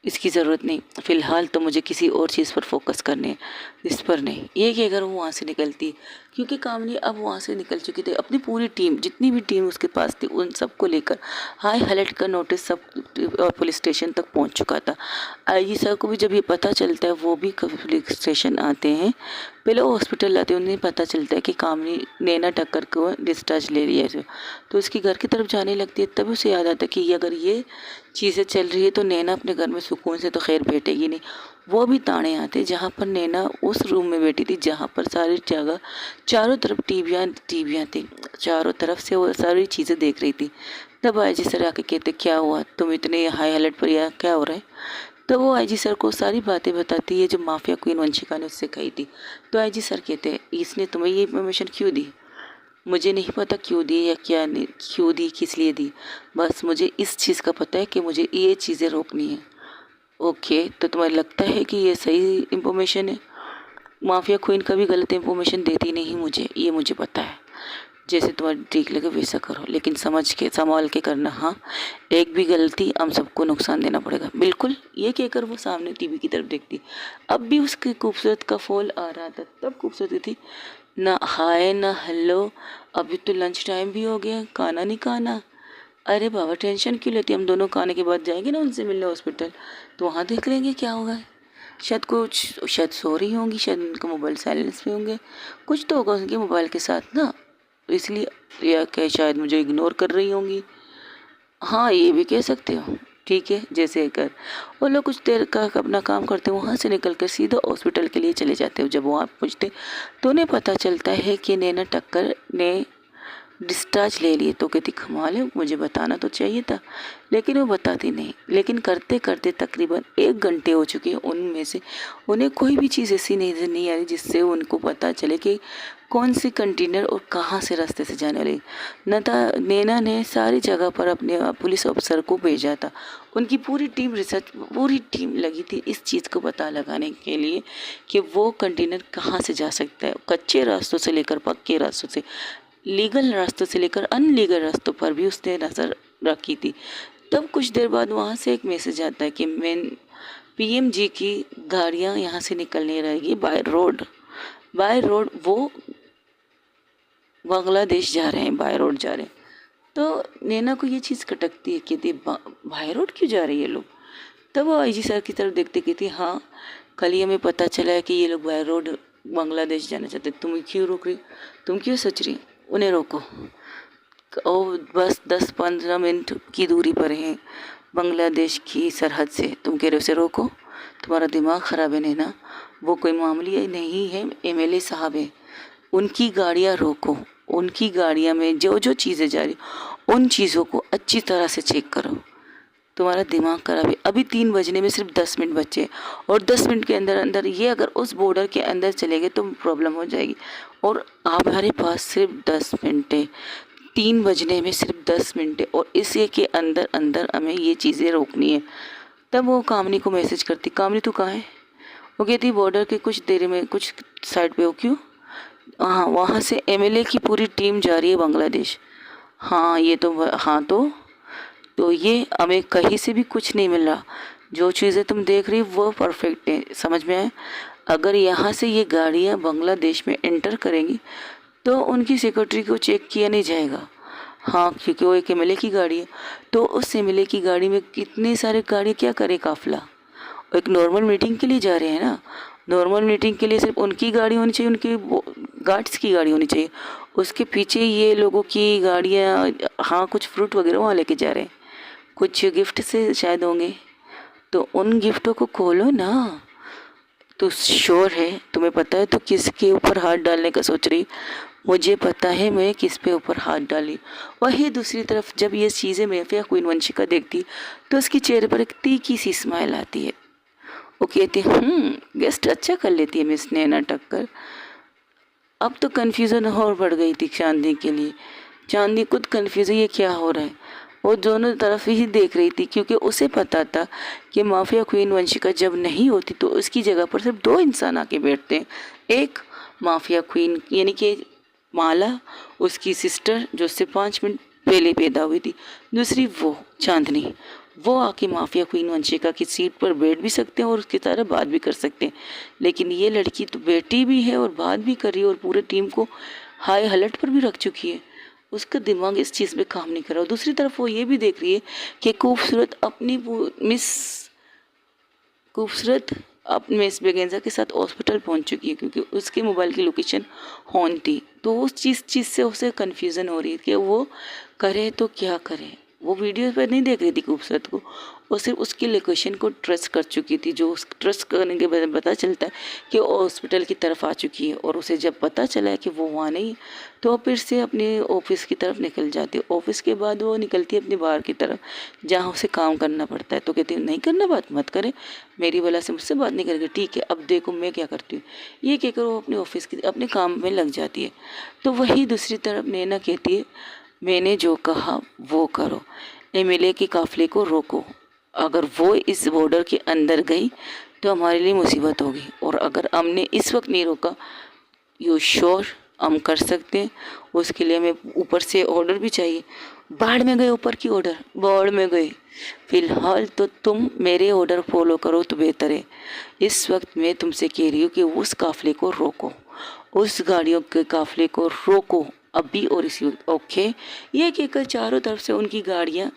इसकी ज़रूरत नहीं, फ़िलहाल तो मुझे किसी और चीज़ पर फोकस करने है, इस पर नहीं। ये कि अगर वो वहाँ से निकलती, क्योंकि कामनी अब वहाँ से निकल चुकी थी, अपनी पूरी टीम, जितनी भी टीम उसके पास थी उन सबको लेकर हाई अलर्ट का नोटिस सब और पुलिस स्टेशन तक पहुँच चुका था। आईजी सर को भी जब ये पता चलता है, वो भी पुलिस स्टेशन आते हैं, पहले वो हॉस्पिटल आते हैं, उन्हें पता चलता है कि कामनी नैना टक्कर को डिस्चार्ज ले लिया है, तो उसकी घर की तरफ जाने लगती है। तभी उसे याद आता है कि अगर ये चीज़ें चल रही है तो नैना अपने घर में सुकून से तो खैर बैठेगी नहीं। वो भी ताने आते जहाँ पर नैना उस रूम में बैठी थी जहाँ पर सारी जगह चारों तरफ टीवियाँ थी, चारों तरफ से वो सारी चीज़ें देख रही थी। तब आईजी सर आके कहते क्या हुआ, तुम इतने हाई अलर्ट पर, या क्या हो रहा है? तो वो आईजी सर को सारी बातें बताती है जो माफिया क्वीन वंशिका ने उससे कही थी। तो आईजी सर कहते हैं इसने तुम्हें ये इन्फॉर्मेशन क्यों दी? मुझे नहीं पता क्यों दी या क्या नहीं, क्यों दी, किस लिए दी, बस मुझे इस चीज़ का पता है कि मुझे ये चीज़ें रोकनी है। ओके, तो तुम्हें लगता है कि ये सही इन्फॉर्मेशन है? माफिया क्वीन कभी गलत इन्फॉर्मेशन देती नहीं मुझे, ये मुझे पता है। जैसे तुम्हें ठीक लगे वैसा करो, लेकिन समझ के संभाल के करना। हाँ, एक भी गलती हम सबको नुकसान देना पड़ेगा। बिल्कुल, ये कहकर वो सामने टीवी की तरफ देखती। अब भी उसकी खूबसूरत का फॉल आ रहा था। तब खूबसूरत थी ना हाय ना हेलो, अभी तो लंच टाइम भी हो गया, खाना नहीं खाना। अरे बाबा टेंशन क्यों लेती, हम दोनों खाने के बाद जाएंगे ना उनसे मिलने हॉस्पिटल, तो वहाँ देख लेंगे क्या होगा। शायद सो रही होंगी, शायद उनका मोबाइल साइलेंस में होंगे, कुछ तो होगा उनके मोबाइल के साथ ना, तो इसलिए, या क्या शायद मुझे इग्नोर कर रही होंगी। हाँ ये भी कह सकते हो। ठीक है, जैसे कर वो लोग कुछ देर का अपना काम करते, वहाँ से निकल कर सीधा हॉस्पिटल के लिए चले जाते हो। जब वहाँ पहुँचते तो उन्हें पता चलता है कि नैना टक्कर ने डिस्चार्ज ले लिए। तो कहती कमाल है, मुझे बताना तो चाहिए था, लेकिन वो बताती नहीं। लेकिन करते करते तकरीबन 1 घंटे हो चुके हैं, उनमें से उन्हें कोई भी चीज़ ऐसी नहीं आ रही जिससे उनको पता चले कि कौन सी कंटेनर और कहाँ से रास्ते से जाने वाली। नैना ने सारी जगह पर अपने पुलिस अफसर को भेजा था। उनकी पूरी टीम लगी थी इस चीज़ को पता लगाने के लिए कि वो कंटेनर कहाँ से जा सकता है। कच्चे रास्तों से लेकर पक्के रास्तों से, लीगल रास्तों से लेकर अनलीगल रास्तों पर भी उसने नज़र रखी थी। तब कुछ देर बाद वहाँ से एक मैसेज आता है कि पीएमजी की गाड़ियाँ यहाँ से निकलने रहेगी बाय रोड। वो बांग्लादेश जा रहे हैं, बाय रोड जा रहे हैं। तो नैना को ये चीज़ खटकती है कि बाय रोड क्यों जा रही है लोग। तब वो आईजी सर की तरफ देखते कहती हाँ, कल ही हमें पता चला है कि ये लोग बाय रोड बांग्लादेश जाना चाहते। तुम क्यों रोक रही, तुम क्यों सोच रही, उन्हें रोको। और बस 10-15 मिनट की दूरी पर हैं बांग्लादेश की सरहद से, तुम कह रहे हो उसे रोको। तुम्हारा दिमाग ख़राब है नैना, वो कोई मामूली नहीं है, एमएलए साहब है। उनकी गाड़ियाँ रोको, उनकी गाड़ियाँ में जो जो चीज़ें जा रही उन चीज़ों को अच्छी तरह से चेक करो। तुम्हारा दिमाग खराब है। अभी 3 बजने में सिर्फ 10 मिनट बचे और 10 मिनट के अंदर अंदर ये अगर उस बॉर्डर के अंदर चले गए तो प्रॉब्लम हो जाएगी। और हमारे पास सिर्फ 10 मिनट है, 3 बजने में सिर्फ 10 मिनट है और इसी के अंदर अंदर हमें ये चीज़ें रोकनी है। तब वो कामनी को मैसेज करती, कामनी तू कहाँ है। वो कहती बॉर्डर के कुछ देर में कुछ साइड पे हो। क्यों। हाँ, वहाँ से एमएलए की पूरी टीम जा रही है बांग्लादेश। हाँ ये तो हाँ तो ये हमें कहीं से भी कुछ नहीं मिल रहा। जो चीज़ें तुम देख रही वो परफेक्ट है, समझ में आए। अगर यहाँ से ये गाड़ियाँ बांग्लादेश में एंटर करेंगी तो उनकी सिक्योरिटी को चेक किया नहीं जाएगा। हाँ, क्योंकि वो एक एमएलए की गाड़ी है। तो उस एमएलए की गाड़ी में कितने सारे गाड़ी क्या करे काफिला। एक नॉर्मल मीटिंग के लिए जा रहे हैं ना, नॉर्मल मीटिंग के लिए सिर्फ उनकी गाड़ी होनी चाहिए, उनकी गार्ड्स की गाड़ी होनी चाहिए। उसके पीछे ये लोगों की गाड़ियाँ, हाँ कुछ फ्रूट वगैरह वहाँ लेके जा रहे हैं, कुछ गिफ्ट से शायद होंगे। तो उन गिफ्टों को खोलो ना। तो श्योर है, तुम्हें पता है तो किसके ऊपर हाथ डालने का सोच रही। मुझे पता है मैं किस पे ऊपर हाथ डाली। वही दूसरी तरफ जब ये चीज़ें माफिया क्वीन वंशिका देखती तो उसके चेहरे पर एक तीखी सी स्माइल आती है। वो कहती गेस्ट अच्छा कर लेती है मिस नैना टक्कर। अब तो कन्फ्यूज़न और बढ़ गई थी चांदनी के लिए। चांदनी खुद कन्फ्यूज़ है ये क्या हो रहा है। वो दोनों तरफ ही देख रही थी क्योंकि उसे पता था कि माफिया क्वीन वंशिका जब नहीं होती तो उसकी जगह पर सिर्फ 2 इंसान आके बैठते हैं। एक माफिया क्वीन यानी कि माला, उसकी सिस्टर जो उससे 5 मिनट पहले पैदा हुई थी। दूसरी वो चांदनी, वो आके माफिया क्वीन वंशिका की सीट पर बैठ भी सकते हैं और उसकी तरह बात भी कर सकते हैं। लेकिन ये लड़की तो बैठी भी है और बात भी कर रही है और पूरे टीम को हाई अलर्ट पर भी रख चुकी है। उसका दिमाग इस चीज़ पे काम नहीं कर रहा। और दूसरी तरफ वो ये भी देख रही है कि मिस बेगेंजा के साथ हॉस्पिटल पहुंच चुकी है क्योंकि उसके मोबाइल की लोकेशन ऑन थी। तो उस चीज़ से उसे कन्फ्यूज़न हो रही है कि वो करे तो क्या करे। वो वीडियो पर नहीं देख रही थी खूबसूरत को, वो सिर्फ उसकी लोकेशन को ट्रस्ट कर चुकी थी। जो उस ट्रस्ट करने के बाद पता चलता है कि वो हॉस्पिटल की तरफ आ चुकी है और उसे जब पता चला है कि वो वहाँ नहीं तो वो फिर से अपने ऑफिस की तरफ निकल जाती है। ऑफिस के बाद वो निकलती है अपनी बाहर की तरफ जहाँ उसे काम करना पड़ता है। तो कहती है नहीं करना, बात मत करे, मेरी वजह से मुझसे बात नहीं करेगी। ठीक है, अब देखो मैं क्या करती हूँ। ये कहकर वो अपने ऑफिस की अपने काम में लग जाती है। तो वही दूसरी तरफ नैना कहती है मैंने जो कहा वो करो, एमएलए के काफिले को रोको। अगर वो इस बॉर्डर के अंदर गई तो हमारे लिए मुसीबत होगी और अगर हमने इस वक्त नहीं रोका, यू श्योर हम कर सकते हैं। उसके लिए हमें ऊपर से ऑर्डर भी चाहिए। बाढ़ में गए ऊपर की ऑर्डर, बाढ़ में गए। फिलहाल तो तुम मेरे ऑर्डर फॉलो करो तो बेहतर है। इस वक्त मैं तुमसे कह रही हूँ कि उस काफिले को रोको, उस गाड़ियों के काफिले को रोको अभी और इसी वक्त। ओके, ये कहकर चारों तरफ से उनकी गाड़ियाँ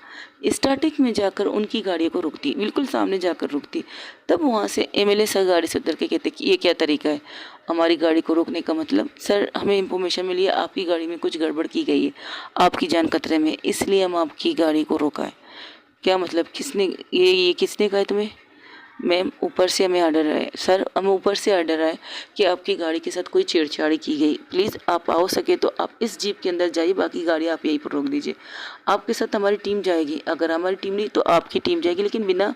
स्टार्टिंग में जाकर उनकी गाड़ियों को रुकती, बिल्कुल सामने जाकर रुकती। तब वहाँ से एमएलए सर गाड़ी से उतर के कहते कि ये क्या तरीका है हमारी गाड़ी को रोकने का। मतलब सर हमें इंफॉर्मेशन मिली है आपकी गाड़ी में कुछ गड़बड़ की गई है, आपकी जान खतरे में, इसलिए हम आपकी गाड़ी को रोका है। क्या मतलब किसने ये किसने कहा है तुम्हें? मैम ऊपर से हमें ऑर्डर है सर, हमें ऊपर से ऑर्डर है कि आपकी गाड़ी के साथ कोई छेड़छाड़ी की गई। प्लीज़ आप आओ सके तो आप इस जीप के अंदर जाइए, बाकी गाड़ी आप यहीं पर रोक दीजिए। आपके साथ हमारी टीम जाएगी, अगर हमारी टीम नहीं तो आपकी टीम जाएगी, लेकिन बिना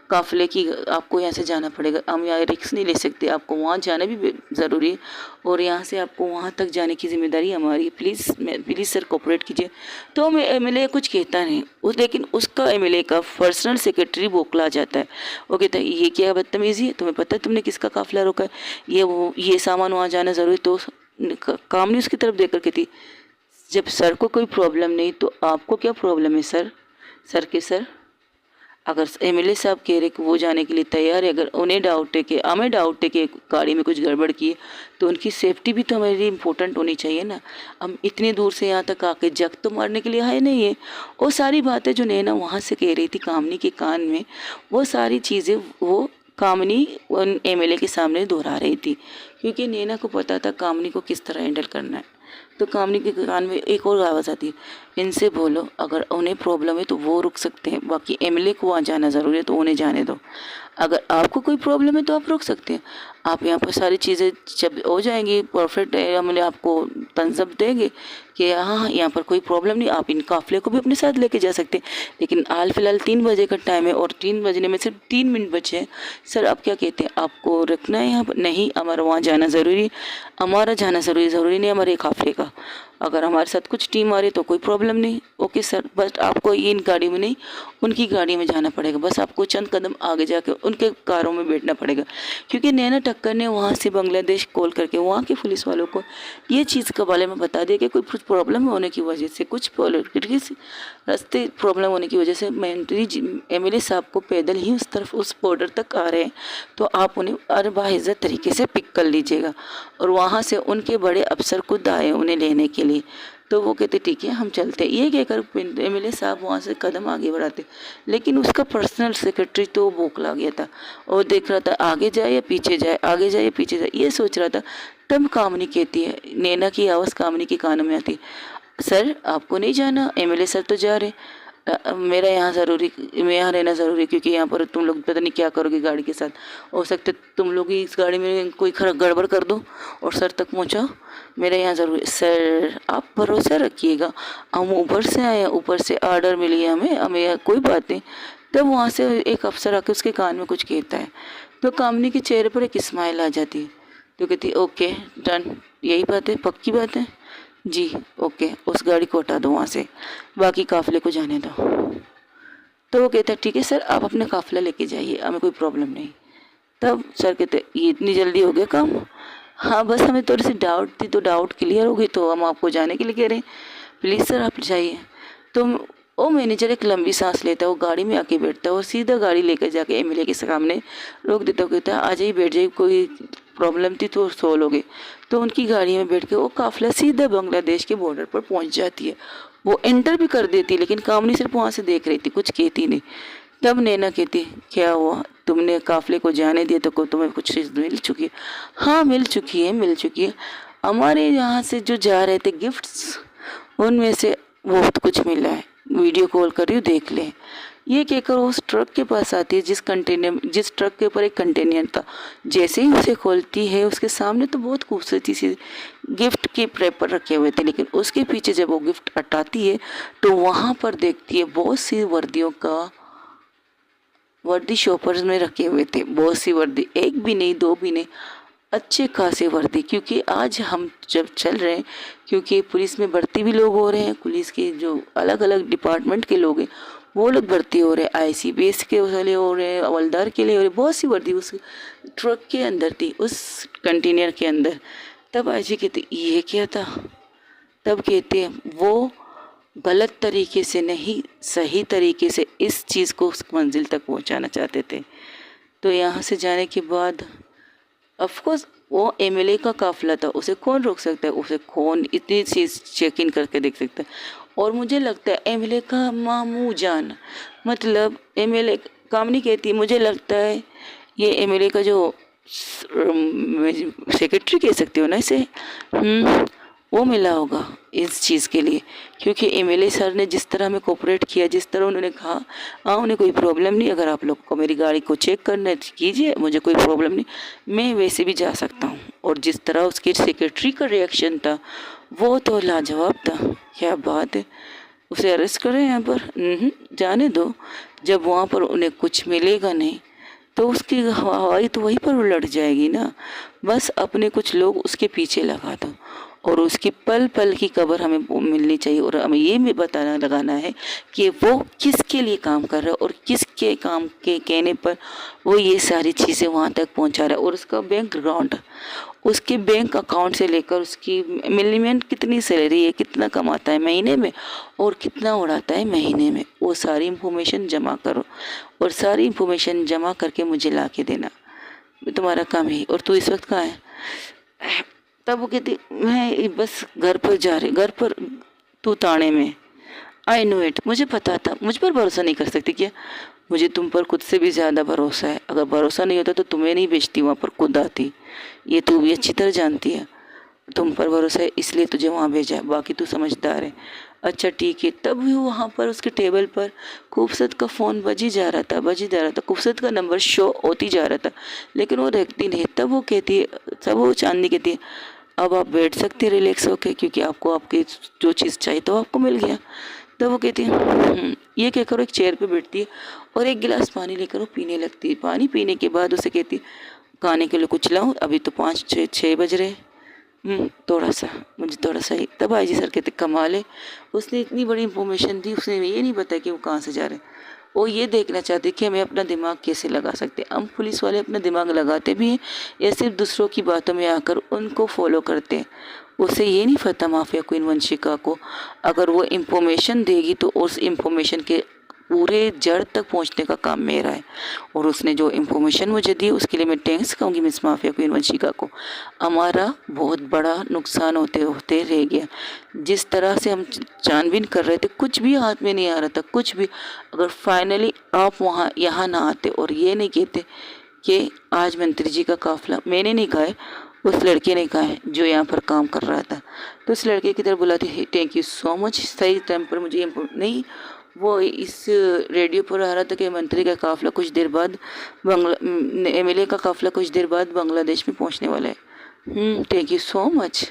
काफ़िले की आपको यहाँ से जाना पड़ेगा। हम यहाँ रिस्क नहीं ले सकते, आपको वहाँ जाना भी ज़रूरी है और यहाँ से आपको वहाँ तक जाने की जिम्मेदारी हमारी है। प्लीज़ सर कोऑपरेट कीजिए। तो मैं एमएलए कुछ कहता नहीं लेकिन उसका एमएलए का पर्सनल सेक्रेटरी बोखला जाता है। वो कहता है ये क्या बदतमीज़ी है, तुम्हें पता है तुमने किसका काफ़िला रोका है, ये सामान वहाँ जाना ज़रूरी। तो काम नहीं उसकी तरफ देकर कहती, जब सर को कोई प्रॉब्लम नहीं तो आपको क्या प्रॉब्लम है सर? सर अगर एमएलए साहब कह रहे कि वो जाने के लिए तैयार है, अगर उन्हें डाउट है कि हमें डाउट है कि गाड़ी में कुछ गड़बड़ की है, तो उनकी सेफ्टी भी तो हमारे लिए इम्पोर्टेंट होनी चाहिए ना। हम इतनी दूर से यहाँ तक आके जग तो मारने के लिए आए नहीं है। वो सारी बातें जो नैना वहाँ से कह रही थी कामनी के कान में, वो सारी चीज़ें वो कामनी उन एमएलए के सामने दोहरा रही थी, क्योंकि नैना को पता था कामनी को किस तरह हैंडल करना है। तो कामनी के कान में एक और आवाज़ आती है, इनसे बोलो अगर उन्हें प्रॉब्लम है तो वो रुक सकते हैं, बाकी एमएलए को वहाँ जाना ज़रूरी है तो उन्हें जाने दो। अगर आपको कोई प्रॉब्लम है तो आप रुक सकते हैं। आप यहाँ पर सारी चीज़ें जब हो जाएंगी परफेक्ट, एमएलए आपको तंजब देंगे कि हाँ यहाँ पर कोई प्रॉब्लम नहीं, आप इन काफ़िले को भी अपने साथ लेके जा सकते हैं। लेकिन हाल फिलहाल 3 बजे का टाइम है और 3 बजने में सिर्फ 3 मिनट बचे हैं। सर आप क्या कहते हैं, आपको रखना है यहाँ पर? नहीं, हमारा वहाँ जाना ज़रूरी, हमारा जाना ज़रूरी नहीं हमारे काफ़िले का। अगर हमारे साथ कुछ टीम आ रही तो कोई प्रॉब्लम नहीं, ओके सर, बस आपको इन गाड़ी में नहीं उनकी गाड़ी में जाना पड़ेगा, बस आपको चंद कदम आगे जाके उनके कारों में बैठना पड़ेगा। क्योंकि नैना टक्कर ने वहाँ से बांग्लादेश कॉल करके वहाँ के पुलिस वालों को ये चीज़ के बारे में बता दिया कि कोई कुछ प्रॉब्लम होने की वजह से, कुछ पॉलिटिक्स रास्ते प्रॉब्लम होने की वजह से मंत्री एमएलए साहब को पैदल ही उस तरफ उस बॉर्डर तक आ रहे हैं, तो आप उन्हें बाइज्जत तरीके से पिक कर लीजिएगा। और वहाँ से उनके बड़े अफसर खुद आए उन्हें लेने के लिए। तो वो कहते ठीक है हम चलते, ये कहकर एमएलए साहब वहाँ से कदम आगे बढ़ाते, लेकिन उसका पर्सनल सेक्रेटरी तो बौखला गया था और देख रहा था आगे जाए या पीछे जाए, आगे जाए या पीछे जाए, ये सोच रहा था। तब कामनी कहती है, नैना की आवाज़ कामनी के कानों में आती, सर आपको नहीं जाना, एमएलए सर तो जा रहे, मेरा यहाँ ज़रूरी, मैं यहाँ रहना ज़रूरी है, क्योंकि यहाँ पर तुम लोग पता नहीं क्या करोगे गाड़ी के साथ, हो सकता है तुम लोग ही इस गाड़ी में कोई गड़बड़ कर दो और सर तक पहुँचाओ, मेरा यहाँ ज़रूरी। सर आप भरोसा रखिएगा, हम ऊपर से आए हैं, ऊपर से ऑर्डर मिली है हमें कोई बात नहीं। तब वहाँ से एक अफसर आके उसके कान में कुछ कहता है, तो कामनी के चेहरे पर एक स्माइल आ जाती है, तो कहती है ओके डन, यही बात है, पक्की बात है जी, ओके उस गाड़ी को हटा दो वहाँ से, बाकी काफ़िले को जाने दो। तो वो कहता है ठीक है सर, आप अपना काफ़िला लेके जाइए, हमें कोई प्रॉब्लम नहीं। तब सर कहते ये इतनी जल्दी हो गया काम? हाँ बस हमें थोड़ी सी डाउट थी, तो डाउट क्लियर हो गई तो हम आपको जाने के लिए कह रहे हैं, प्लीज़ सर आप जाइए। तो वो मैनेजर एक लंबी सांस लेता है, वो गाड़ी में आके बैठता है और सीधा गाड़ी लेकर जाके एमएलए के सामने रोक देता है, कहता है आ जाइए बैठ जाइए, कोई प्रॉब्लम थी तो सोल्व हो गई। तो उनकी गाड़ी में बैठ के वो काफ़िला सीधा बांग्लादेश के बॉर्डर पर पहुंच जाती है। वो एंटर भी कर देती है, लेकिन कामनी सिर्फ वहाँ से देख रही थी, कुछ कहती नहीं। तब नैना कहती क्या हुआ, तुमने काफ़िले को जाने दिया तो तुम्हें कुछ चीज़ मिल चुकी है? हाँ मिल चुकी है, हमारे यहाँ से जो जा रहे थे गिफ्ट्स, उनमें से बहुत कुछ मिला है, वीडियो कॉल कर रही हूँ देख लें। ये कहकर उस ट्रक के पास आती है जिस ट्रक के ऊपर एक कंटेनर था। जैसे ही उसे खोलती है उसके सामने तो बहुत खूबसूरती सी गिफ्ट के पेपर रखे हुए थे, लेकिन उसके पीछे जब वो गिफ्ट हटाती है तो वहाँ पर देखती है बहुत सी वर्दियों का, वर्दी शॉपर्स में रखे हुए थे, बहुत सी वर्दी, एक भी नहीं दो भी नहीं, अच्छे खासे वर्दी। क्योंकि आज हम जब चल रहे हैं, क्योंकि पुलिस में भर्ती भी लोग हो रहे हैं, पुलिस के जो अलग अलग डिपार्टमेंट के लोग हैं वो लोग भर्ती हो रहे हैं, आईसीबीएस के वाले हो रहे हैं, हवलदार के लिए हो रहे, बहुत सी वर्दी उस ट्रक के अंदर थी, उस कंटेनर के अंदर। तब आजी कहते ये क्या था? तब कहते हैं वो गलत तरीके से नहीं, सही तरीके से इस चीज़ को उस मंजिल तक पहुंचाना चाहते थे। तो यहाँ से जाने के बाद ऑफकोर्स वो एमएलए का काफिला था, उसे कौन रोक सकता है, उसे कौन इतनी चीज़ चेक इन करके देख सकता है। और मुझे लगता है एमएलए का मामू जान, मतलब एमएलए, कामनी कहती है मुझे लगता है ये एमएलए का जो सेक्रेटरी कह सकते हो ना इसे, वो मिला होगा इस चीज़ के लिए, क्योंकि एमएलए सर ने जिस तरह हमें कोऑपरेट किया, जिस तरह उन्होंने कहा, हाँ उन्हें कोई प्रॉब्लम नहीं, अगर आप लोग को मेरी गाड़ी को चेक करना है तो कीजिए, मुझे कोई प्रॉब्लम नहीं, मैं वैसे भी जा सकता हूँ। और जिस तरह उसके सेक्रेटरी का रिएक्शन था वो तो लाजवाब था, क्या बात है, उसे अरेस्ट करें यहाँ पर? जाने दो, जब वहाँ पर उन्हें कुछ मिलेगा नहीं तो उसकी हवाई तो वहीं पर उलट जाएगी ना। बस अपने कुछ लोग उसके पीछे लगा दो और उसकी पल पल की खबर हमें मिलनी चाहिए, और हमें ये भी बताना लगाना है कि वो किसके लिए काम कर रहा है और किसके काम के कहने पर वो ये सारी चीज़ें वहाँ तक पहुँचा रहा है, और उसका बैकग्राउंड, उसके बैंक अकाउंट से लेकर उसकी मिनिमम कितनी सैलरी है, कितना कमाता है महीने में और कितना उड़ाता है महीने में, वो सारी इंफॉर्मेशन जमा करो और सारी इंफॉर्मेशन जमा करके मुझे ला के देना, तुम्हारा काम ही। और तू इस वक्त कहाँ है? तब वो कहती मैं बस घर पर जा रही, घर पर? तू ताने में? आई नो इट, मुझे पता था, मुझ पर भरोसा नहीं कर सकती क्या? मुझे तुम पर खुद से भी ज़्यादा भरोसा है, अगर भरोसा नहीं होता तो तुम्हें नहीं भेजती वहाँ पर, खुद आती, ये तू भी अच्छी तरह जानती है। तुम पर भरोसा है इसलिए तुझे वहाँ भेजा है, बाकी तू समझदार है। अच्छा ठीक है। तब भी वहाँ पर उसके टेबल पर खूबसूरत का फ़ोन बज ही जा रहा था, बज ही जा रहा था, खूबसूरत का नंबर शो होती जा रहा था, लेकिन वो रखती नहीं। तब वो कहती है, तब वो चांदनी कहती है अब आप बैठ सकते हैं रिलैक्स होके, क्योंकि आपको आपकी जो चीज़ चाहिए तो आपको मिल गया। तब वो कहती है ये कहकर वो एक चेयर पे बैठती है और एक गिलास पानी लेकर वो पीने लगती है। पानी पीने के बाद उसे कहती है खाने के लिए कुछ लाऊं? अभी तो 5-6 बज रहे। थोड़ा सा, मुझे थोड़ा सा ही। तब आईजी सर कहते कमाल है, उसने इतनी बड़ी इंफॉर्मेशन दी, उसने ये नहीं बताया कि वो कहाँ से जा रहे हैं। वो ये देखना चाहते कि हमें अपना दिमाग कैसे लगा सकते हैं। हम पुलिस वाले अपना दिमाग लगाते भी हैं या सिर्फ दूसरों की बातों में आकर उनको फॉलो करते हैं। उसे ये नहीं पता माफिया क्वीन वंशिका को अगर वो इंफॉर्मेशन देगी तो उस इंफॉर्मेशन के पूरे जड़ तक पहुंचने का काम मेरा है, और उसने जो इन्फॉर्मेशन मुझे दी उसके लिए मैं थैंक्स कहूँगी मिस माफिया क्वीन वंशिका को। हमारा बहुत बड़ा नुकसान होते होते रह गया। जिस तरह से हम छानबीन कर रहे थे कुछ भी हाथ में नहीं आ रहा था, कुछ भी। अगर फाइनली आप वहाँ यहाँ ना आते और ये नहीं कहते कि आज मंत्री जी का काफिला, मैंने नहीं कहा है, उस लड़के ने कहा है जो यहाँ पर काम कर रहा था, तो उस लड़के की तरफ बुलाती थैंक यू सो मच, सही टाइम पर मुझे नहीं, वो इस रेडियो पर आ रहा था कि मंत्री का काफिला कुछ देर बाद एमएलए का काफिला कुछ देर बाद बांग्लादेश में पहुंचने वाला है। Thank you so much.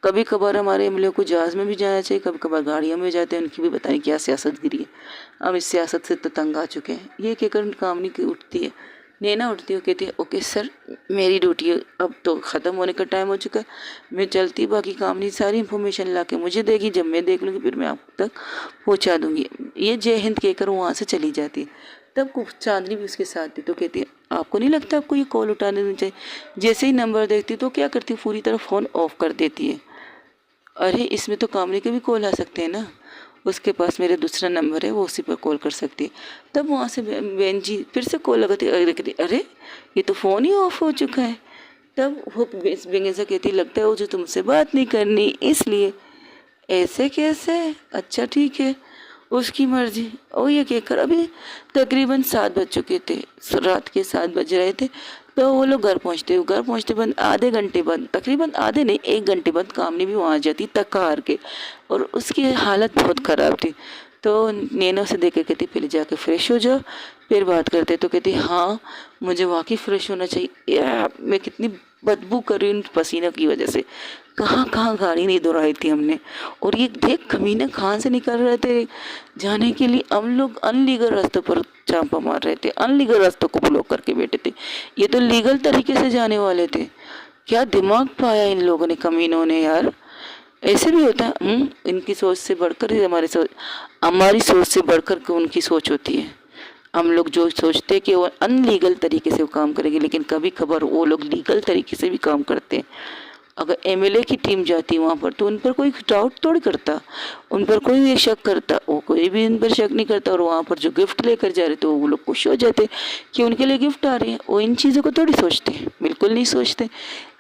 कभी कभार हमारे एमएलए को जहाज़ में भी जाना चाहिए, कभी कभार गाड़ियों में जाते हैं, उनकी भी पता नहीं क्या सियासतगिरी है। हम इस सियासत से तो तंग आ चुके हैं। ये कहकर काम नहीं उठती है, नैना उठती है, कहती है ओके सर मेरी ड्यूटी अब तो ख़त्म होने का टाइम हो चुका है, मैं चलती, बाकी काम नहीं, सारी इन्फॉर्मेशन ला के मुझे देगी, जब मैं देख लूँगी फिर मैं आप तक पहुँचा दूँगी। ये जय हिंद कहकर वहाँ से चली जाती है। तब चांदनी भी उसके साथ थी, तो कहती है आपको नहीं लगता आपको ये कॉल उठाने देनी चाहिए? जैसे ही नंबर देखती तो क्या करती, पूरी तरह फ़ोन ऑफ कर देती है। अरे इसमें तो कामनी के भी कॉल आ सकते हैं ना, उसके पास मेरा दूसरा नंबर है, वो उसी पर कॉल कर सकती है। तब वहाँ से बहन जी फिर से कॉल लगाती, अरे ये तो फ़ोन ही ऑफ हो चुका है। तब वो बेंगेजा कहती लगता है वो जो तुमसे बात नहीं करनी इसलिए। ऐसे कैसे? अच्छा ठीक है, उसकी मर्जी। और ये कहकर अभी तकरीबन 7 बज चुके थे, रात के 7 बज रहे थे। तो वो लोग घर पहुँचते बाद आधे घंटे बाद, तकरीबन आधे नहीं 1 घंटे बाद कामनी भी वहाँ आ जाती थक हार के, और उसकी हालत बहुत ख़राब थी। तो नैना से देख कर कहती पहले जाके फ्रेश हो जाओ फिर बात करते। तो कहती हाँ मुझे वाकई फ्रेश होना चाहिए, यार मैं कितनी बदबू कर रही हूँ पसीने की वजह से, कहाँ गाड़ी नहीं दोहराई थी हमने। और ये देख कमीने कहाँ से निकल रहे थे जाने के लिए, हम लोग अनलीगल रास्तों पर चांपा मार रहे थे, अनलीगल रास्तों को ब्लॉक करके बैठे थे, ये तो लीगल तरीके से जाने वाले थे। क्या दिमाग पाया इन लोगों ने, कमीनों ने यार। ऐसे भी होता है। इनकी सोच से बढ़कर ही हमारी सोच से बढ़कर के उनकी सोच होती है। हम लोग जो सोचते हैं कि वो अनलीगल तरीके से वो काम करेंगे, लेकिन कभी खबर वो लोग लीगल तरीके से भी काम करते हैं। अगर एमएलए की टीम जाती वहाँ पर तो उन पर कोई डाउट थोड़ी करता, उन पर कोई भी शक करता, वो कोई भी उन पर शक नहीं करता। और वहाँ पर जो गिफ्ट लेकर जा रहे तो वो लोग खुश हो जाते कि उनके लिए गिफ्ट आ रही है, वो इन चीज़ों को थोड़ी सोचते हैं, बिल्कुल नहीं सोचते।